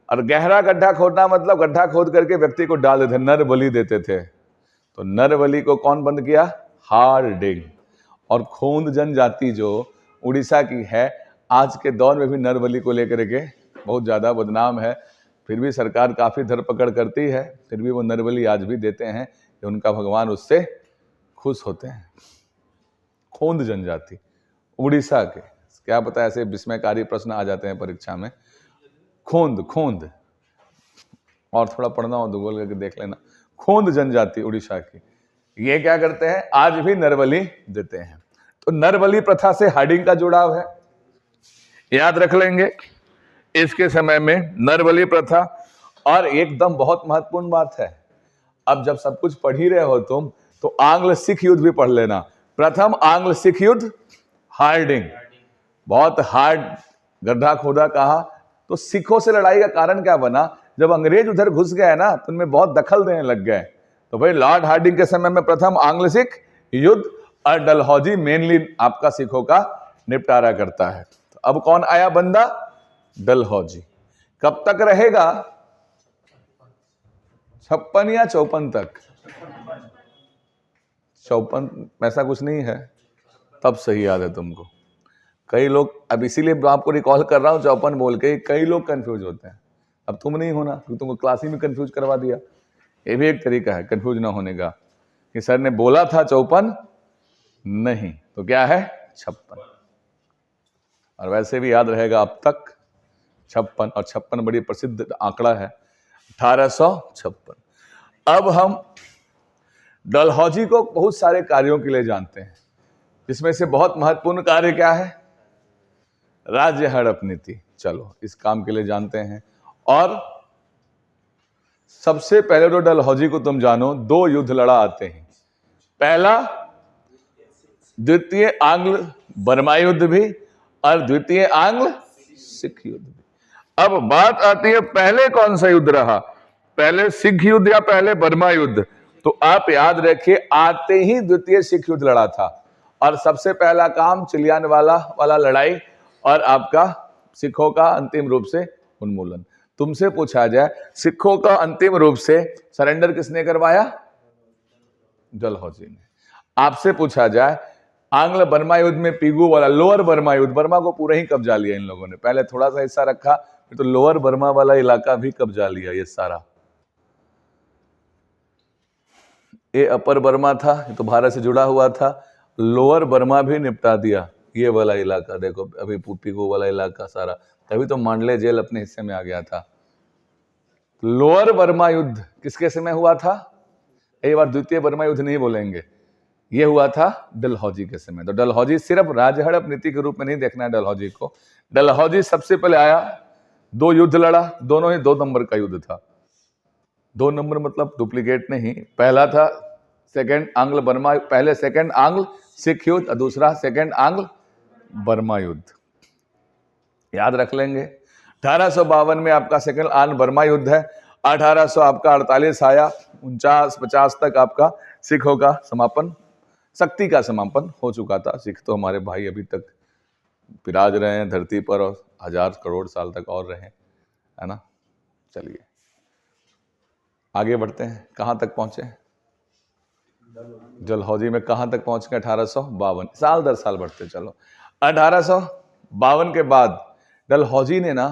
और गहरा गड्ढा खोदना मतलब गड्ढा खोद करके व्यक्ति को डाल देते, नर बलि देते थे। तो नर बलि को कौन बंद किया? हार्डिंग। और खोंद जनजाति जो उड़ीसा की है, आज के दौर में भी नर बलि को लेकर के बहुत ज्यादा बदनाम है। फिर भी सरकार काफी धरपकड़ करती है, फिर भी वो नर बलि आज भी देते हैं कि उनका भगवान उससे खुश होते हैं। खोंद जनजाति उड़ीसा के, क्या पता ऐसे विस्मयकारी प्रश्न आ जाते हैं परीक्षा में। खोंद खोंद, और थोड़ा पढ़ना हो तो बोल करके देख लेना। खोंद जनजाति उड़ीसा की, ये क्या करते हैं? आज भी नरबली देते हैं। तो नरबली प्रथा से हार्डिंग का जुड़ाव है, याद रख लेंगे इसके समय में नरबली प्रथा। और एकदम बहुत महत्वपूर्ण बात है, अब जब सब कुछ पढ़ ही रहे हो तुम, तो आंग्ल सिख युद्ध भी पढ़ लेना। प्रथम आंग्ल सिख युद्ध, हार्डिंग। बहुत हार्ड गड्ढा खोदा। कहा? तो सिखों से लड़ाई का कारण क्या बना? जब अंग्रेज उधर घुस गए ना, तो उनमें बहुत दखल देने लग गए। तो भाई लॉर्ड हार्डिंग के समय में प्रथम आंग्ल सिख युद्ध, और डलहौजी मेनली आपका सिखों का निपटारा करता है। तो अब कौन आया बंदा? डलहौजी। कब तक रहेगा? 56 या 54 तक? 54, ऐसा कुछ नहीं है, तब सही याद है तुमको। कई लोग, अब इसीलिए आपको रिकॉल कर रहा हूं 54 बोल के, कई लोग कंफ्यूज होते हैं। अब तुम नहीं होना, क्योंकि तुमको क्लास ही में कंफ्यूज करवा दिया। ये भी एक तरीका है कंफ्यूज ना होने का, कि सर ने बोला था 54, नहीं तो क्या है? 56। और वैसे भी याद रहेगा अब तक 56, और 56 बड़ी प्रसिद्ध आंकड़ा है, 1856। अब हम डलहौजी को बहुत सारे कार्यों के लिए जानते हैं, जिसमें से बहुत महत्वपूर्ण कार्य क्या है? राज्य हड़प नीति। चलो इस काम के लिए जानते हैं। और सबसे पहले तो डलहौजी को तुम जानो, 2 युद्ध लड़ा आते हैं। पहला द्वितीय आंग्ल बर्मा युद्ध भी, और द्वितीय आंग्ल सिख युद्ध भी। अब बात आती है पहले कौन सा युद्ध रहा, पहले सिख युद्ध या पहले बर्मा युद्ध? तो आप याद रखिए, आते ही द्वितीय सिख युद्ध लड़ा था, और सबसे पहला काम चिलियानवाला वाला लड़ाई, और आपका सिखों का अंतिम रूप से उन्मूलन। तुमसे पूछा जाए सिखों का अंतिम रूप से सरेंडर किसने करवाया? डलहौजी ने। आपसे पूछा जाए आंग्ल बर्मा युद्ध में पीगू वाला लोअर बर्मा युद्ध, बर्मा को पूरा ही कब्जा लिया इन लोगों ने, पहले थोड़ा सा हिस्सा रखा, फिर तो लोअर बर्मा वाला इलाका भी कब्जा लिया ये सारा। ये अपर बर्मा था, ये तो भारत से जुड़ा हुआ था, लोअर बर्मा भी निपटा दिया, ये वाला इलाका देखो, अभी पीगू वाला इलाका सारा, तभी तो मांडले जेल अपने हिस्से में आ गया था। लोअर बर्मा युद्ध किसके समय हुआ था? एक बार द्वितीय बर्मा युद्ध नहीं बोलेंगे, ये हुआ था डलहौजी के समय। तो डलहौजी सिर्फ राज्य हड़प नीति के रूप में नहीं देखना है डलहौजी को। डलहौजी सबसे पहले आया, 2 युद्ध लड़ा, दोनों ही 2 नंबर का युद्ध था। 2 नंबर मतलब डुप्लीकेट नहीं, पहला था सेकंड आंग्ल बर्मा, पहले सेकंड आंग्ल सिख युद्ध और दूसरा सेकंड आंग्ल बर्मा युद्ध, याद रख लेंगे। 1852 में आपका सेकंड आंग्ल बर्मा युद्ध है, 1800 आपका 48 आया, 49-50 तक आपका सिखों का समापन, शक्ति का समापन हो चुका था। सिख तो हमारे भाई अभी तक विराज रहे हैं धरती पर और 1000 करोड़ साल तक और रहे, है ना। चलिए आगे बढ़ते हैं, कहां तक पहुंचे, डलहौजी में कहां तक पहुंच गए, 1852, साल दर साल बढ़ते चलो। 1852 के बाद डलहौजी ने ना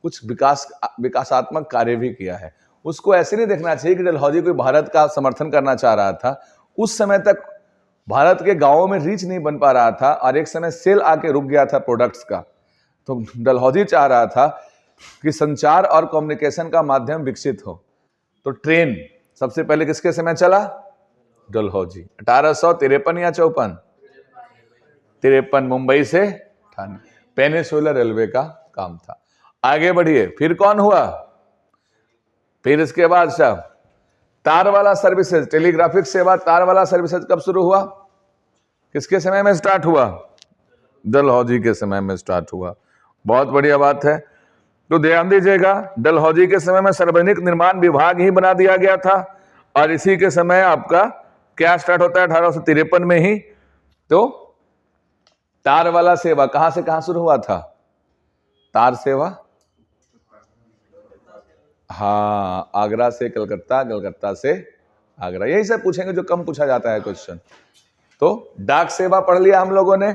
कुछ विकासात्मक कार्य भी किया है। उसको ऐसे नहीं देखना चाहिए कि डलहौजी कोई भारत का समर्थन करना चाह रहा था। उस समय तक भारत के गांवों में रीच नहीं बन पा रहा था और एक समय सेल आके रुक गया था प्रोडक्ट्स का। तो डलहौजी चाह रहा था कि संचार और कम्युनिकेशन का माध्यम विकसित हो। तो ट्रेन सबसे पहले किसके समय चला, डलहौजी, 1853 या 54, 53, मुंबई से ठाणे, पेनिसुलर रेलवे का काम था। आगे बढ़िए, फिर कौन हुआ, फिर इसके बाद सब तार वाला सर्विसेज, टेलीग्राफिक सेवा, तार वाला सर्विसेज कब शुरू हुआ, किसके समय में स्टार्ट हुआ, डलहौजी के समय में स्टार्ट हुआ। बहुत बढ़िया बात है। तो ध्यान दीजिएगा, डलहौजी के समय में सार्वजनिक निर्माण विभाग ही बना दिया गया था और इसी के समय आपका क्या स्टार्ट होता है, 1853 में ही। तो तार वाला सेवा कहां से कहां शुरू हुआ था, तार सेवा, हाँ, आगरा से कलकत्ता, कलकत्ता से आगरा, यही सब पूछेंगे जो कम पूछा जाता है क्वेश्चन। तो डाक सेवा पढ़ लिया हम लोगों ने।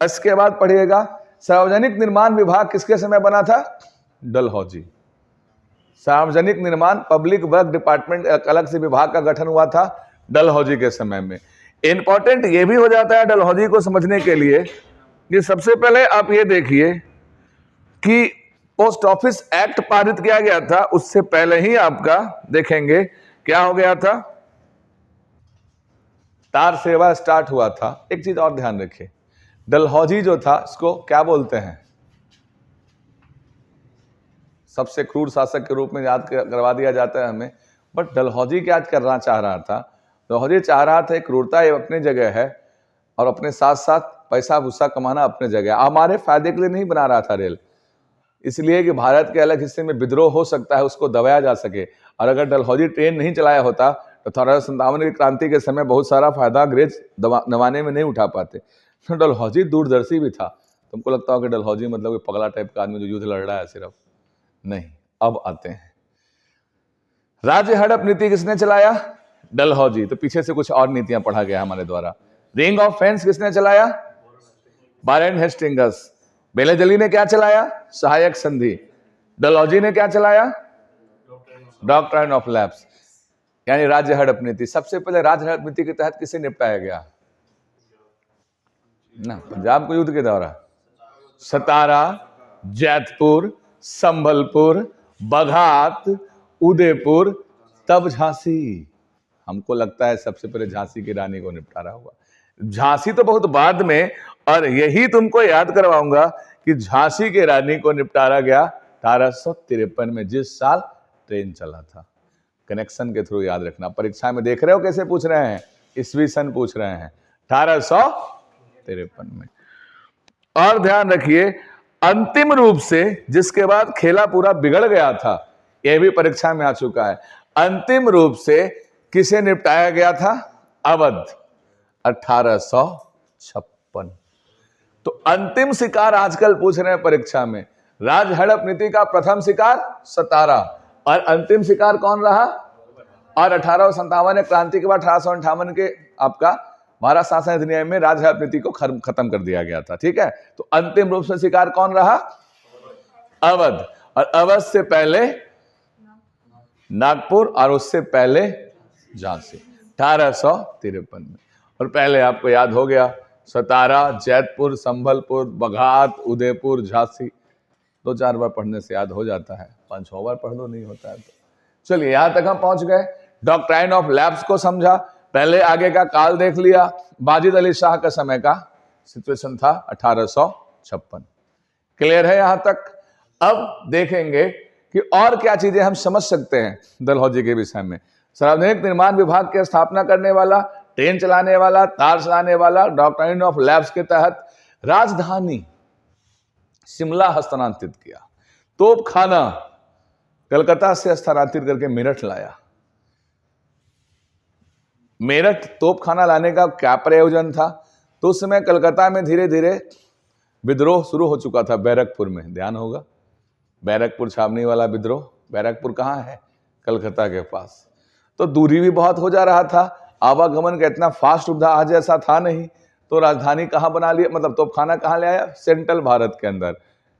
इसके बाद पढ़िएगा सार्वजनिक निर्माण विभाग किसके समय बना था, डलहौजी। सार्वजनिक निर्माण, पब्लिक वर्क डिपार्टमेंट अलग से विभाग का गठन हुआ था डलहौजी के समय में। इंपॉर्टेंट ये भी हो जाता है डलहौजी को समझने के लिए कि सबसे पहले आप ये देखिए कि पोस्ट ऑफिस एक्ट पारित किया गया था, उससे पहले ही आपका देखेंगे क्या हो गया था, तार सेवा स्टार्ट हुआ था। एक चीज और ध्यान रखिए, डलहौजी जो था इसको क्या बोलते हैं, सबसे क्रूर शासक के रूप में याद करवा दिया जाता है हमें, बट डलहौजी क्या करना चाह रहा था, डलहौजी चाह रहा था क्रूरता ये अपनी जगह है और अपने साथ साथ पैसा भूसा कमाना अपने जगह, हमारे फायदे के लिए नहीं बना रहा था रेल, इसलिए कि भारत के अलग हिस्से में विद्रोह हो सकता है, उसको दबाया जा सके। और अगर डलहौजी ट्रेन नहीं चलाया होता तो 1857 की क्रांति के समय बहुत सारा फायदा अंग्रेज दबाने में नहीं उठा पाते। तो डलहौजी दूरदर्शी भी था। तुमको लगता हो कि डलहौजी मतलब कोई पगला टाइप का आदमी जो युद्ध लड़ रहा है, सिर्फ नहीं। अब आते हैं, राज्य हड़प नीति किसने चलाया, डलहौजी। तो पीछे से कुछ और नीतियां पढ़ा गया हमारे द्वारा। रिंग ऑफ फेंस किसने चलाया, वारेन हेस्टिंग्स। बेलेजली ने क्या चलाया, सहायक संधि। डलहौजी ने क्या चलाया, डॉक्ट्राइन ऑफ लैप्स, यानी राज्य हड़प नीति। सबसे पहले राज्य हड़प नीति के तहत किसे निपटाया गया ना, पंजाब को युद्ध के दौरान सतारा, जैतपुर, संभलपुर, बघात, उदयपुर, तब झांसी। हमको लगता है सबसे पहले झांसी की रानी को निपटारा हुआ। झांसी तो बहुत बाद में, और यही तुमको याद करवाऊंगा कि झांसी के रानी को निपटारा गया 1853 में, जिस साल ट्रेन चला था। कनेक्शन के थ्रू याद रखना। परीक्षा में देख रहे हो कैसे पूछ रहे हैं, ईस्वी सन पूछ रहे हैं 1853 में। और ध्यान रखिए, अंतिम रूप से जिसके बाद खेला पूरा बिगड़ गया था, यह भी परीक्षा में आ चुका है। अंतिम रूप से किसे निपटाया गया था, अवध, 1856। तो अंतिम शिकार आजकल पूछ रहे हैं परीक्षा में। राज हड़प नीति का प्रथम शिकार सतारा, और अंतिम शिकार कौन रहा, और 1857 क्रांति के बाद 1858 के आपका भारत शासन अधिनियम में राज हड़प नीति को खत्म कर दिया गया था। ठीक है, तो अंतिम रूप से शिकार कौन रहा, अवध। और अवध से पहले नागपुर और उससे पहले झांसी, 1853 में। और पहले आपको याद हो गया, सतारा, जैतपुर, संभलपुर, बघात, उदयपुर, झांसी। 2-4 बार पढ़ने से याद हो जाता है, 5-6 बार पढ़ लो नहीं होता है तो। चलिए यहां तक हम पहुंच गए। डॉक्ट्राइन ऑफ लैप्स को समझा, पहले आगे का काल देख लिया। वाजिद अली शाह का समय का सिचुएशन था 1856। क्लियर है यहां तक। अब देखेंगे कि और क्या चीजें हम समझ सकते हैं डलहौजी के विषय में। सार्वजनिक निर्माण विभाग की स्थापना करने वाला, ट्रेन चलाने वाला, तार चलाने वाला, डॉक्ट्राइन ऑफ लैब्स के तहत राजधानी शिमला हस्तांतरित किया, तोपखाना कलकत्ता से स्थानांतरित करके मेरठ लाया। मेरठ तोपखाना लाने का क्या प्रयोजन था? तो उस समय कलकत्ता में धीरे धीरे विद्रोह शुरू हो चुका था बैरकपुर में, ध्यान होगा, बैरकपुर छावनी वाला विद्रोह। बैरकपुर कहाँ है? कलकत्ता के पास। तो दूरी भी बहुत हो जा रहा था, आवागमन का इतना फास्ट सुविधा आज जैसा था नहीं। तो राजधानी कहाँ बना लिया, मतलब तोपखाना कहाँ ले आया? सेंट्रल भारत के अंदर,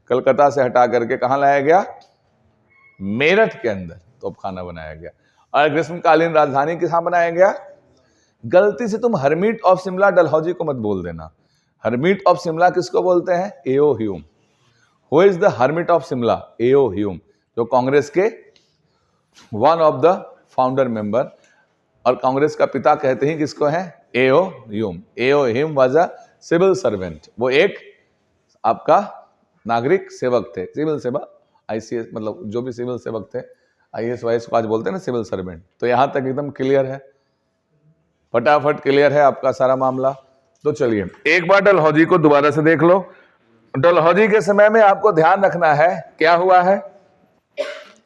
कलकत्ता से हटा करके कहाँ लाया गया? मेरठ के अंदर तोपखाना बनाया गया। और ग्रीष्मकालीन राजधानी कहाँ बनाया गया? गलती से तुम हरमीट ऑफ शिमला डलहौजी को मत बोल देना। हरमीट ऑफ शिमला किसको बोलते हैं? A O Hume. Who is the hermit of Shimla? A O Hume, जो कांग्रेस के one of the founder member, और कांग्रेस का पिता कहते हैं किसको है? A O Hume. A O Hume was a civil servant, वो एक आपका नागरिक सेवक थे, सिविल सेवा, आईसीएस, मतलब जो भी सिविल सेवक थे, आईएएस वाईएएस को आज बोलते हैं ना सिविल सर्वेंट। तो यहां तक एकदम क्लियर है, फटाफट क्लियर है आपका सारा मामला। तो चलिए एक बार डलहौजी को दोबारा से देख लो। डलहौजी के समय में आपको ध्यान रखना है क्या हुआ है।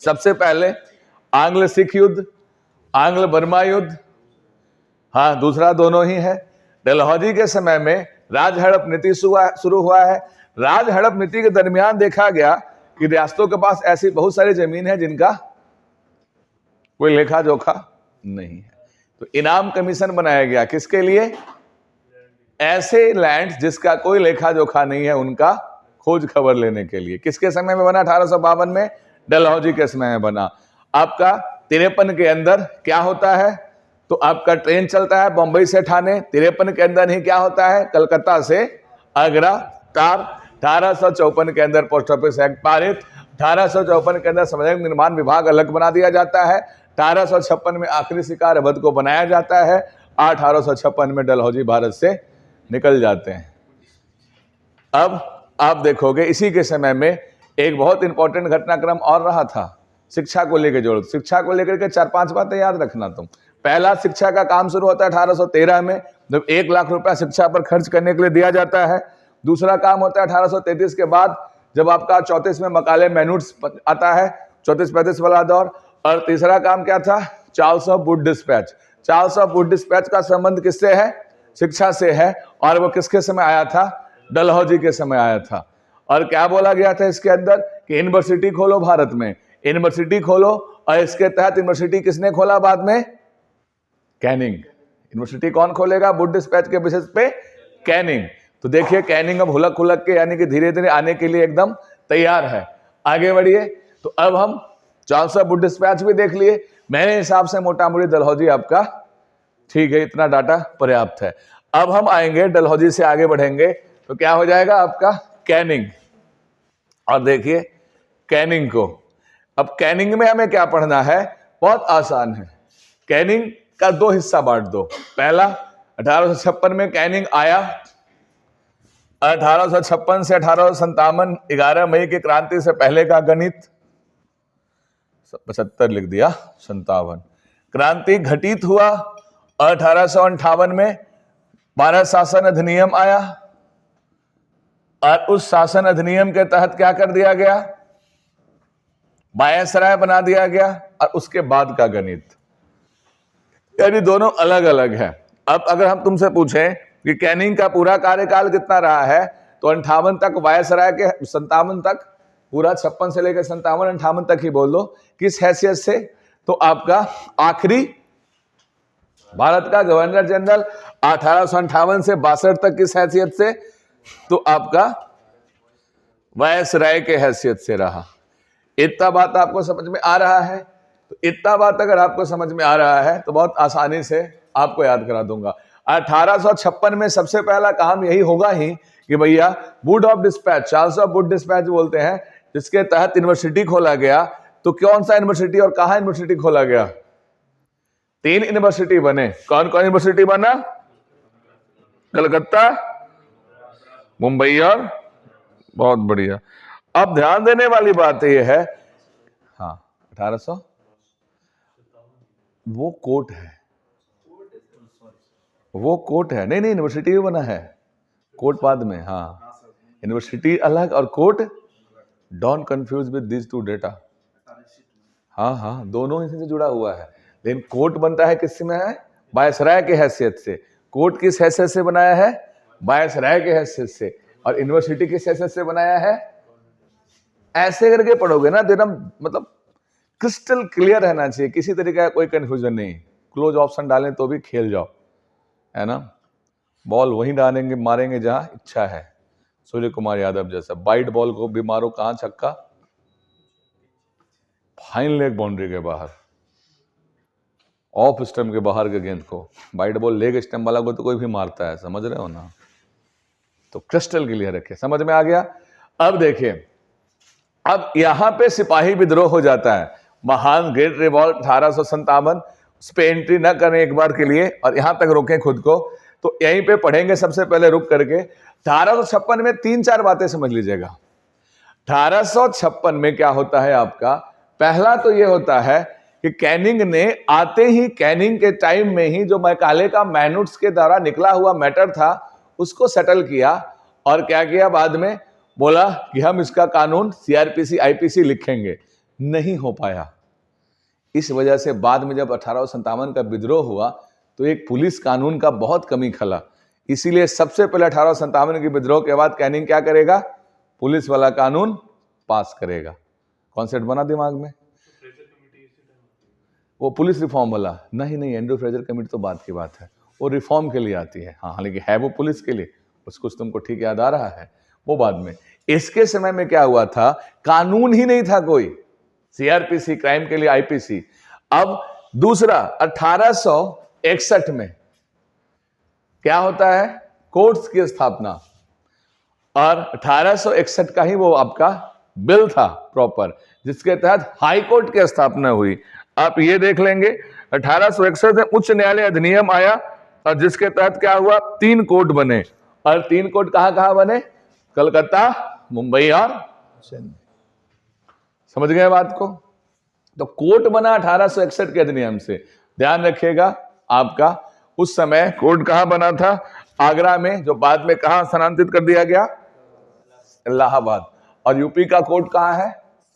सबसे पहले आंग्ल सिख युद्ध, आंग्ल बर्मा युद्ध, हाँ दूसरा दोनों ही है। डलहौजी के समय में राज हड़प नीति शुरू हुआ है। राज हड़प नीति के दरमियान देखा गया कि रियासतों के पास ऐसी बहुत सारी जमीन है जिनका कोई लेखा जोखा नहीं है। तो इनाम कमीशन बनाया गया, किसके लिए? ऐसे लैंड जिसका कोई लेखा जोखा नहीं है, उनका खोज खबर लेने के लिए। किसके समय में बना? 1852 में डलहौजी के समय में बना। आपका 53 के अंदर क्या होता है? तो आपका ट्रेन चलता है बंबई से ठाणे। 53 के अंदर ही क्या होता है? कलकत्ता से आगरा तार। 1854 के अंदर पोस्ट ऑफिस एक्ट पारित। 1854 के अंदर सार्वजनिक निर्माण विभाग अलग बना दिया जाता है। 1856 में आखिरी शिकार अवध को बनाया जाता है। 1856 में डलहौजी भारत से निकल जाते हैं। अब आप देखोगे इसी के समय में एक बहुत इंपॉर्टेंट घटनाक्रम और रहा था, शिक्षा को लेकर जोड़। शिक्षा को लेकर के 4-5 बातें याद रखना तुम। पहला, शिक्षा का काम शुरू होता है 1813 में, जब 1 लाख रुपया शिक्षा पर खर्च करने के लिए दिया जाता है। दूसरा काम होता है 1833 के बाद, जब आपका 34 में मकाले मैन्यूट्स आता है, 34-35 वाला दौर। और तीसरा काम क्या था? Charles of Wood dispatch. Charles of Wood dispatch का संबंध किससे है? शिक्षा से है। और वो किसके समय आया था? डलहौजी के समय आया था। और क्या बोला गया था इसके अंदर कि यूनिवर्सिटी खोलो भारत में, यूनिवर्सिटी खोलो। और इसके तहत यूनिवर्सिटी किसने खोला बाद में? कैनिंग। यूनिवर्सिटी कौन खोलेगा? वुड डिस्पैच के बेसिस पे कैनिंग। तो देखिए कैनिंग अब हुलक हुलक के यानी कि धीरे धीरे आने के लिए एकदम तैयार है। आगे बढ़िए। तो अब हम चार्ल्स ऑफ वुड डिस्पैच भी देख लिए। मेरे हिसाब से मोटा मोटी डलहौजी आपका ठीक है, इतना डाटा पर्याप्त है। अब हम आएंगे डलहौजी से आगे बढ़ेंगे तो क्या हो जाएगा आपका? कैनिंग। और देखिए कैनिंग को, अब कैनिंग में हमें क्या पढ़ना है? बहुत आसान है। कैनिंग का 2 हिस्सा बांट दो। पहला 1856 में कैनिंग आया। 1856 से 1857 11 मई की क्रांति से पहले का गणित 75 लिख दिया, 57 क्रांति घटित हुआ। 1858 में भारत शासन अधिनियम आया और उस शासन अधिनियम के तहत क्या कर दिया गया? वायसराय बना दिया गया। और उसके बाद का गणित, यानी दोनों अलग अलग है। अब अगर हम तुमसे पूछें कि कैनिंग का पूरा कार्यकाल कितना रहा है, तो 58 तक वायसराय के, 57 तक पूरा, 56 से लेकर 57 58 तक ही बोल दो। किस हैसियत से? तो आपका आखिरी भारत का गवर्नर जनरल 1858 से 62 तक किस हैसियत से? तो आपका वायसराय के हैसियत से रहा। इतना बात आपको समझ में आ रहा है? तो इतना बात अगर आपको समझ में आ रहा है तो बहुत आसानी से आपको याद करा दूंगा। 1856 में सबसे पहला काम यही होगा ही कि भैया would of dispatch, Charles of Wood dispatch बोलते हैं, जिसके तहत यूनिवर्सिटी खोला गया। तो कौन सा यूनिवर्सिटी और कहां यूनिवर्सिटी खोला गया? 3 यूनिवर्सिटी बने। कौन कौन यूनिवर्सिटी बना? कलकत्ता, मुंबई और, बहुत बढ़िया। अब ध्यान देने वाली बात यह है, हाँ 1800, वो कोर्ट है, वो कोर्ट है। नहीं नहीं, यूनिवर्सिटी भी बना है, कोर्ट बाद में। हाँ, यूनिवर्सिटी अलग और court, don't confuse with this two data. हाँ हाँ, दोनों इसी से जुड़ा हुआ है। लेकिन कोर्ट बनता है किससे में है? वायसराय के हैसियत से। कोर्ट किस हैसियत से बनाया है? वायसराय के हैसियत से। और यूनिवर्सिटी किस हैसियत से बनाया है? ऐसे करके पढ़ोगे ना, देना मतलब क्रिस्टल क्लियर रहना चाहिए, किसी तरीके का कोई कंफ्यूजन नहीं। क्लोज ऑप्शन डालें तो भी खेल जाओ, है ना। बॉल वहीं डालेंगे, मारेंगे जहां इच्छा है, सूर्य कुमार यादव जैसा। वाइड बॉल को भी मारो, कहां छक्का, फाइन लेग बाउंड्री के बाहर, ऑफ स्टंप के बाहर के गेंद को। वाइड बॉल लेग स्टंप वाला को तो कोई भी मारता है, समझ रहे हो ना। तो क्रिस्टल क्लियर रखे, समझ में आ गया। अब देखिए, अब यहां पे सिपाही विद्रोह हो जाता है। महान ग्रेट रिवॉल्ट 1857, उस पर एंट्री न करें एक बार के लिए और यहां तक रोकें खुद को। तो यहीं पे पढ़ेंगे सबसे पहले रुक करके। 1856 में 3-4 बातें समझ लीजिएगा। 1856 में क्या होता है आपका? पहला तो ये होता है कि कैनिंग ने आते ही, कैनिंग के टाइम में ही जो मैकाले का मैन्यूट्स के द्वारा निकला हुआ मैटर था उसको सेटल किया। और क्या किया बाद में? बोला कि हम इसका कानून सीआरपीसी आईपीसी लिखेंगे। नहीं हो पाया। इस वजह से बाद में जब 1857 का विद्रोह हुआ तो एक पुलिस कानून का बहुत कमी खला। इसीलिए सबसे पहले 1857 के विद्रोह के बाद कैनिंग क्या करेगा? पुलिस वाला कानून पास करेगा। कॉन्सेप्ट बना दिमाग में? वो पुलिस रिफॉर्म वाला नहीं, एंड्रू फ्रेजर कमेटी तो बात की बात है, वो रिफॉर्म के लिए आती है। हाँ, हालांकि है वो पुलिस के लिए, उसको तुमको ठीक याद आ रहा है, वो बाद में। इसके समय में क्या हुआ था? कानून ही नहीं था कोई, सीआरपीसी क्राइम के लिए आईपीसी। अब दूसरा 1861 में क्या होता है? कोर्ट्स की स्थापना। और 1861 का ही वो आपका बिल था प्रॉपर, जिसके तहत हाई कोर्ट की स्थापना हुई। आप ये देख लेंगे 1861 में उच्च न्यायालय अधिनियम आया और जिसके तहत क्या हुआ? 3 कोर्ट बने। और 3 कोर्ट कहां कहां बने? कलकत्ता, मुंबई और चेन्नई। समझ गए बात को? तो कोर्ट बना 1861 के अधिनियम से। ध्यान रखिएगा आपका, उस समय कोर्ट कहां बना था? आगरा में, जो बाद में कहां स्थानांतरित कर दिया गया? इलाहाबाद। और यूपी का कोर्ट कहां है?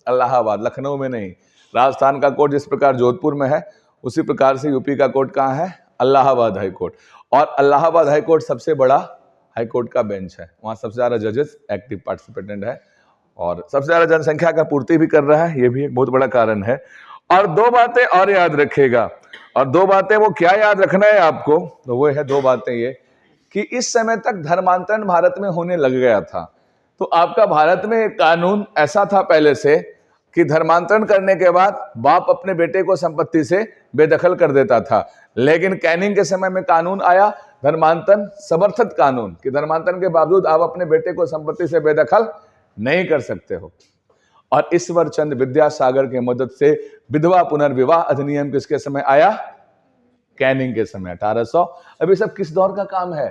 इलाहाबाद, लखनऊ में नहीं। राजस्थान का कोर्ट जिस प्रकार जोधपुर में है, उसी प्रकार से यूपी का कोर्ट कहां है? Allahabad high court. और इलाहाबाद हाई कोर्ट सबसे बड़ा हाई कोर्ट का बेंच है, वहां सबसे ज्यादा जजेस एक्टिव पार्टिसिपेंट है और सबसे ज्यादा जनसंख्या का पूर्ति भी कर रहा है, ये भी एक बहुत बड़ा कारण है। और 2 बातें और याद रखिएगा, और 2 बातें वो क्या याद रखना है आपको? तो वो है 2 बातें ये कि इस समय तक धर्मांतरण भारत में होने लग गया था। तो आपका भारत में एक कानून ऐसा था पहले से कि धर्मांतरण करने के बाद बाप अपने बेटे को संपत्ति से बेदखल कर देता था। लेकिन कैनिंग के समय में कानून आया, धर्मांतरण समर्थित कानून, कि धर्मांतरण के बावजूद आप अपने बेटे को संपत्ति से बेदखल नहीं कर सकते हो। और ईश्वर चंद्र विद्यासागर की मदद से विधवा पुनर्विवाह अधिनियम किसके समय आया? कैनिंग के समय, 1800। अभी सब किस दौर का काम है?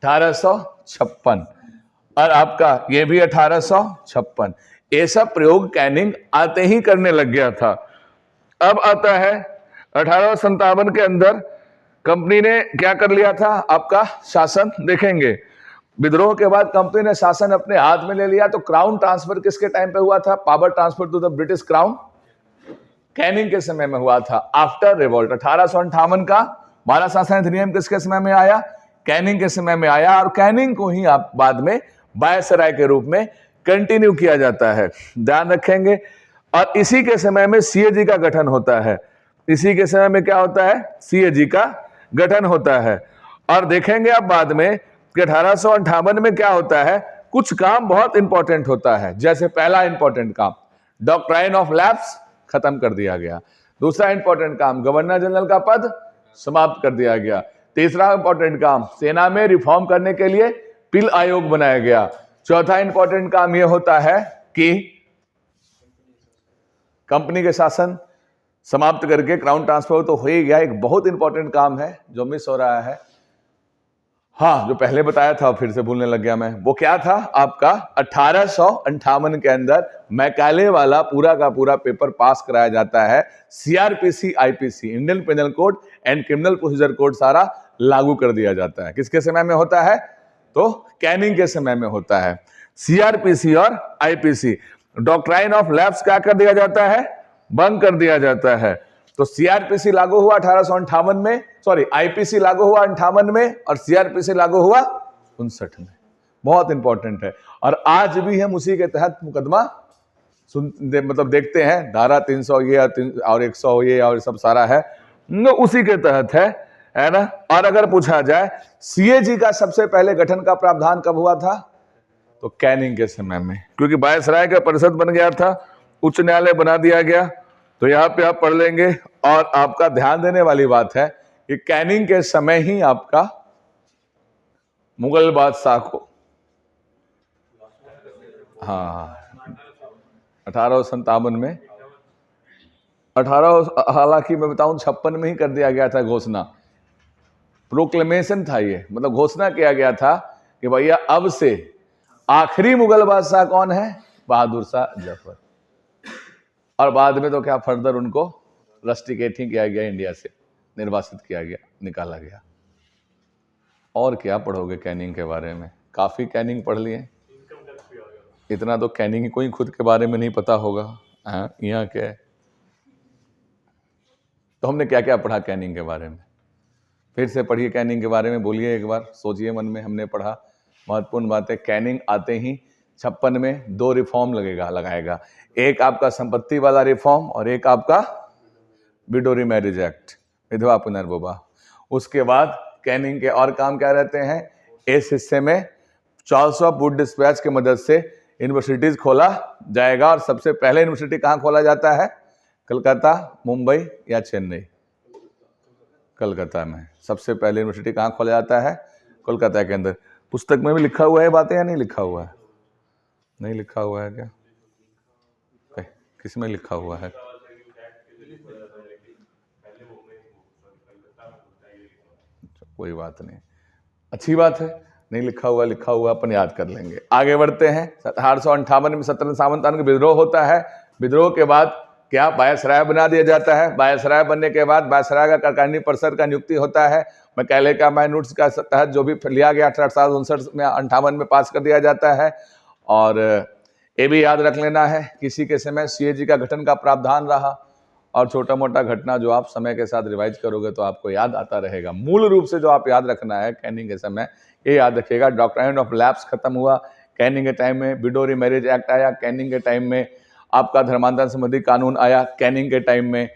1856। और आपका ये भी 1856। ये सब प्रयोग कैनिंग आते ही करने लग गया था। अब आता है 1857 के अंदर कंपनी ने क्या कर लिया था? आपका शासन देखेंगे। विद्रोह के बाद कंपनी ने शासन अपने हाथ में ले लिया। तो क्राउन ट्रांसफर किसके टाइम पे हुआ था? Power transfer to the British Crown Canning के समय में हुआ था, आफ्टर रिवॉल्ट। 1858 का भारत शासन अधिनियम किसके समय में आया? कैनिंग के समय में आया। और कैनिंग को ही आप बाद में वायसराय के रूप में कंटिन्यू किया जाता है, ध्यान रखेंगे। और इसी के समय में सीएजी का गठन होता है। इसी के समय में क्या होता है? सीएजी का गठन होता है। और देखेंगे आप बाद में कि 1858 में क्या होता है? कुछ काम बहुत इंपॉर्टेंट होता है। जैसे पहला इंपॉर्टेंट काम, डॉक्ट्राइन ऑफ लैप्स खत्म कर दिया गया। दूसरा इंपॉर्टेंट काम, गवर्नर जनरल का पद समाप्त कर दिया गया। तीसरा इंपॉर्टेंट काम, सेना में रिफॉर्म करने के लिए पिल आयोग बनाया गया। चौथा इंपॉर्टेंट काम यह होता है कि कंपनी के शासन समाप्त करके क्राउन ट्रांसफर तो हो ही गया। एक बहुत इंपॉर्टेंट काम है जो मिस हो रहा है, हाँ, जो पहले बताया था फिर से भूलने लग गया मैं, वो क्या था आपका 1858 के अंदर मैकाले वाला पूरा का पूरा पेपर पास कराया जाता है। CrPC, IPC, Indian penal code and criminal procedure code सारा लागू कर दिया जाता है। किसके समय में होता है? तो कैनिंग के समय में होता है। सीआरपीसी और आईपीसी, डॉक्ट्राइन ऑफ लैप्स क्या कर दिया जाता है? बंद कर दिया जाता है। तो सीआरपीसी लागू हुआ 1858 में, सॉरी आईपीसी लागू हुआ 58 में और सीआरपीसी लागू हुआ 59 में। बहुत इंपॉर्टेंट है। और आज भी हम उसी के तहत मुकदमा मतलब देखते हैं, धारा 300 ये और 100 ये और सब सारा है, उसी के तहत है ना। और अगर पूछा जाए सीएजी का सबसे पहले गठन का प्रावधान कब हुआ था? तो कैनिंग के समय में, क्योंकि वायसराय का परिषद बन गया था, उच्च न्यायालय बना दिया गया। तो यहां पे आप पढ़ लेंगे। और आपका ध्यान देने वाली बात है कि कैनिंग के समय ही आपका मुगल बादशाह को, हाँ 1857 में, 18 हालांकि मैं बताऊं 56 में ही कर दिया गया था घोषणा, प्रोक्लेमेशन था ये, मतलब घोषणा किया गया था कि भैया अब से आखिरी मुगल बादशाह कौन है? बहादुर शाह जफर। और बाद में तो क्या फर्दर उनको रस्टिकेट ही किया गया, इंडिया से निर्वासित किया गया, निकाला गया। और क्या पढ़ोगे कैनिंग के बारे में? काफी कैनिंग पढ़ लिए, इतना तो कैनिंग को ही खुद के बारे में नहीं पता होगा। यहाँ क्या है? तो हमने क्या क्या पढ़ा कैनिंग के बारे में? फिर से पढ़िए कैनिंग के बारे में, बोलिए एक बार, सोचिए मन में। हमने पढ़ा महत्वपूर्ण बात है, कैनिंग आते ही 56 में 2 रिफॉर्म लगाएगा। एक आपका संपत्ति वाला रिफॉर्म और एक आपका विडो रीमैरिज एक्ट, विधवा पुनर्विवाह। उसके बाद कैनिंग के और काम क्या रहते हैं? इस हिस्से में चार्ल्स ऑफ वुड डिस्पैच की मदद से यूनिवर्सिटीज खोला जाएगा। और सबसे पहले यूनिवर्सिटी कहाँ खोला जाता है? कलकत्ता, मुंबई या चेन्नई? कलकत्ता में सबसे पहले यूनिवर्सिटी कहाँ खोला जाता है? कोलकाता के अंदर। पुस्तक में भी लिखा हुआ है बातें या नहीं लिखा हुआ है? नहीं लिखा हुआ है क्या? किस में लिखा हुआ है? कोई बात नहीं, अच्छी बात है, नहीं लिखा हुआ अपन याद कर लेंगे। आगे बढ़ते हैं। 1858 में सत्येंद्र सामंत का विद्रोह होता है। विद्रोह के बाद क्या वायसराय बना दिया जाता है। वायसराय बनने के बाद वायसराय का कार्यकारिणी परिषद का नियुक्ति होता है। मैकाले का माइनूट्स का तहत जो भी लिया गया 1859 में 58 में पास कर दिया जाता है। और ये भी याद रख लेना है, किसी के समय सीएजी का गठन का प्रावधान रहा। और छोटा मोटा घटना जो आप समय के साथ रिवाइज करोगे तो आपको याद आता रहेगा। मूल रूप से जो आप याद रखना है कैनिंग के समय, ये याद रखिएगा, डॉक्ट्राइन ऑफ लैप्स खत्म हुआ कैनिंग के टाइम में, विडो रीमैरिज एक्ट आया कैनिंग के टाइम में, आपका धर्मांतरण संबंधी कानून आया कैनिंग के टाइम में।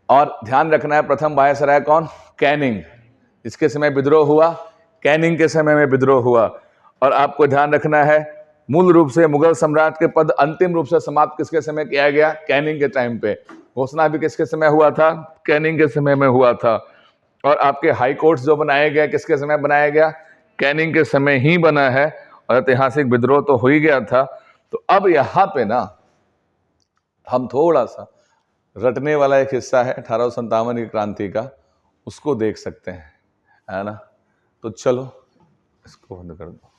और ध्यान रखना है, प्रथम वायसराय कौन? कैनिंग। इसके समय विद्रोह हुआ, कैनिंग के समय में विद्रोह हुआ। और आपको ध्यान रखना है, मूल रूप से मुगल सम्राट के पद अंतिम रूप से समाप्त किसके समय किया गया? कैनिंग के टाइम पे। घोषणा भी किसके समय हुआ था? कैनिंग के समय में हुआ था। और आपके हाई कोर्ट्स जो बनाए गए किसके समय बनाया गया? कैनिंग के समय ही बना है। और ऐतिहासिक विद्रोह तो हो ही गया था। तो अब यहाँ पे ना हम थोड़ा सा रटने वाला एक हिस्सा है 1857 की क्रांति का, उसको देख सकते हैं, है ना। तो चलो इसको बंद कर दो।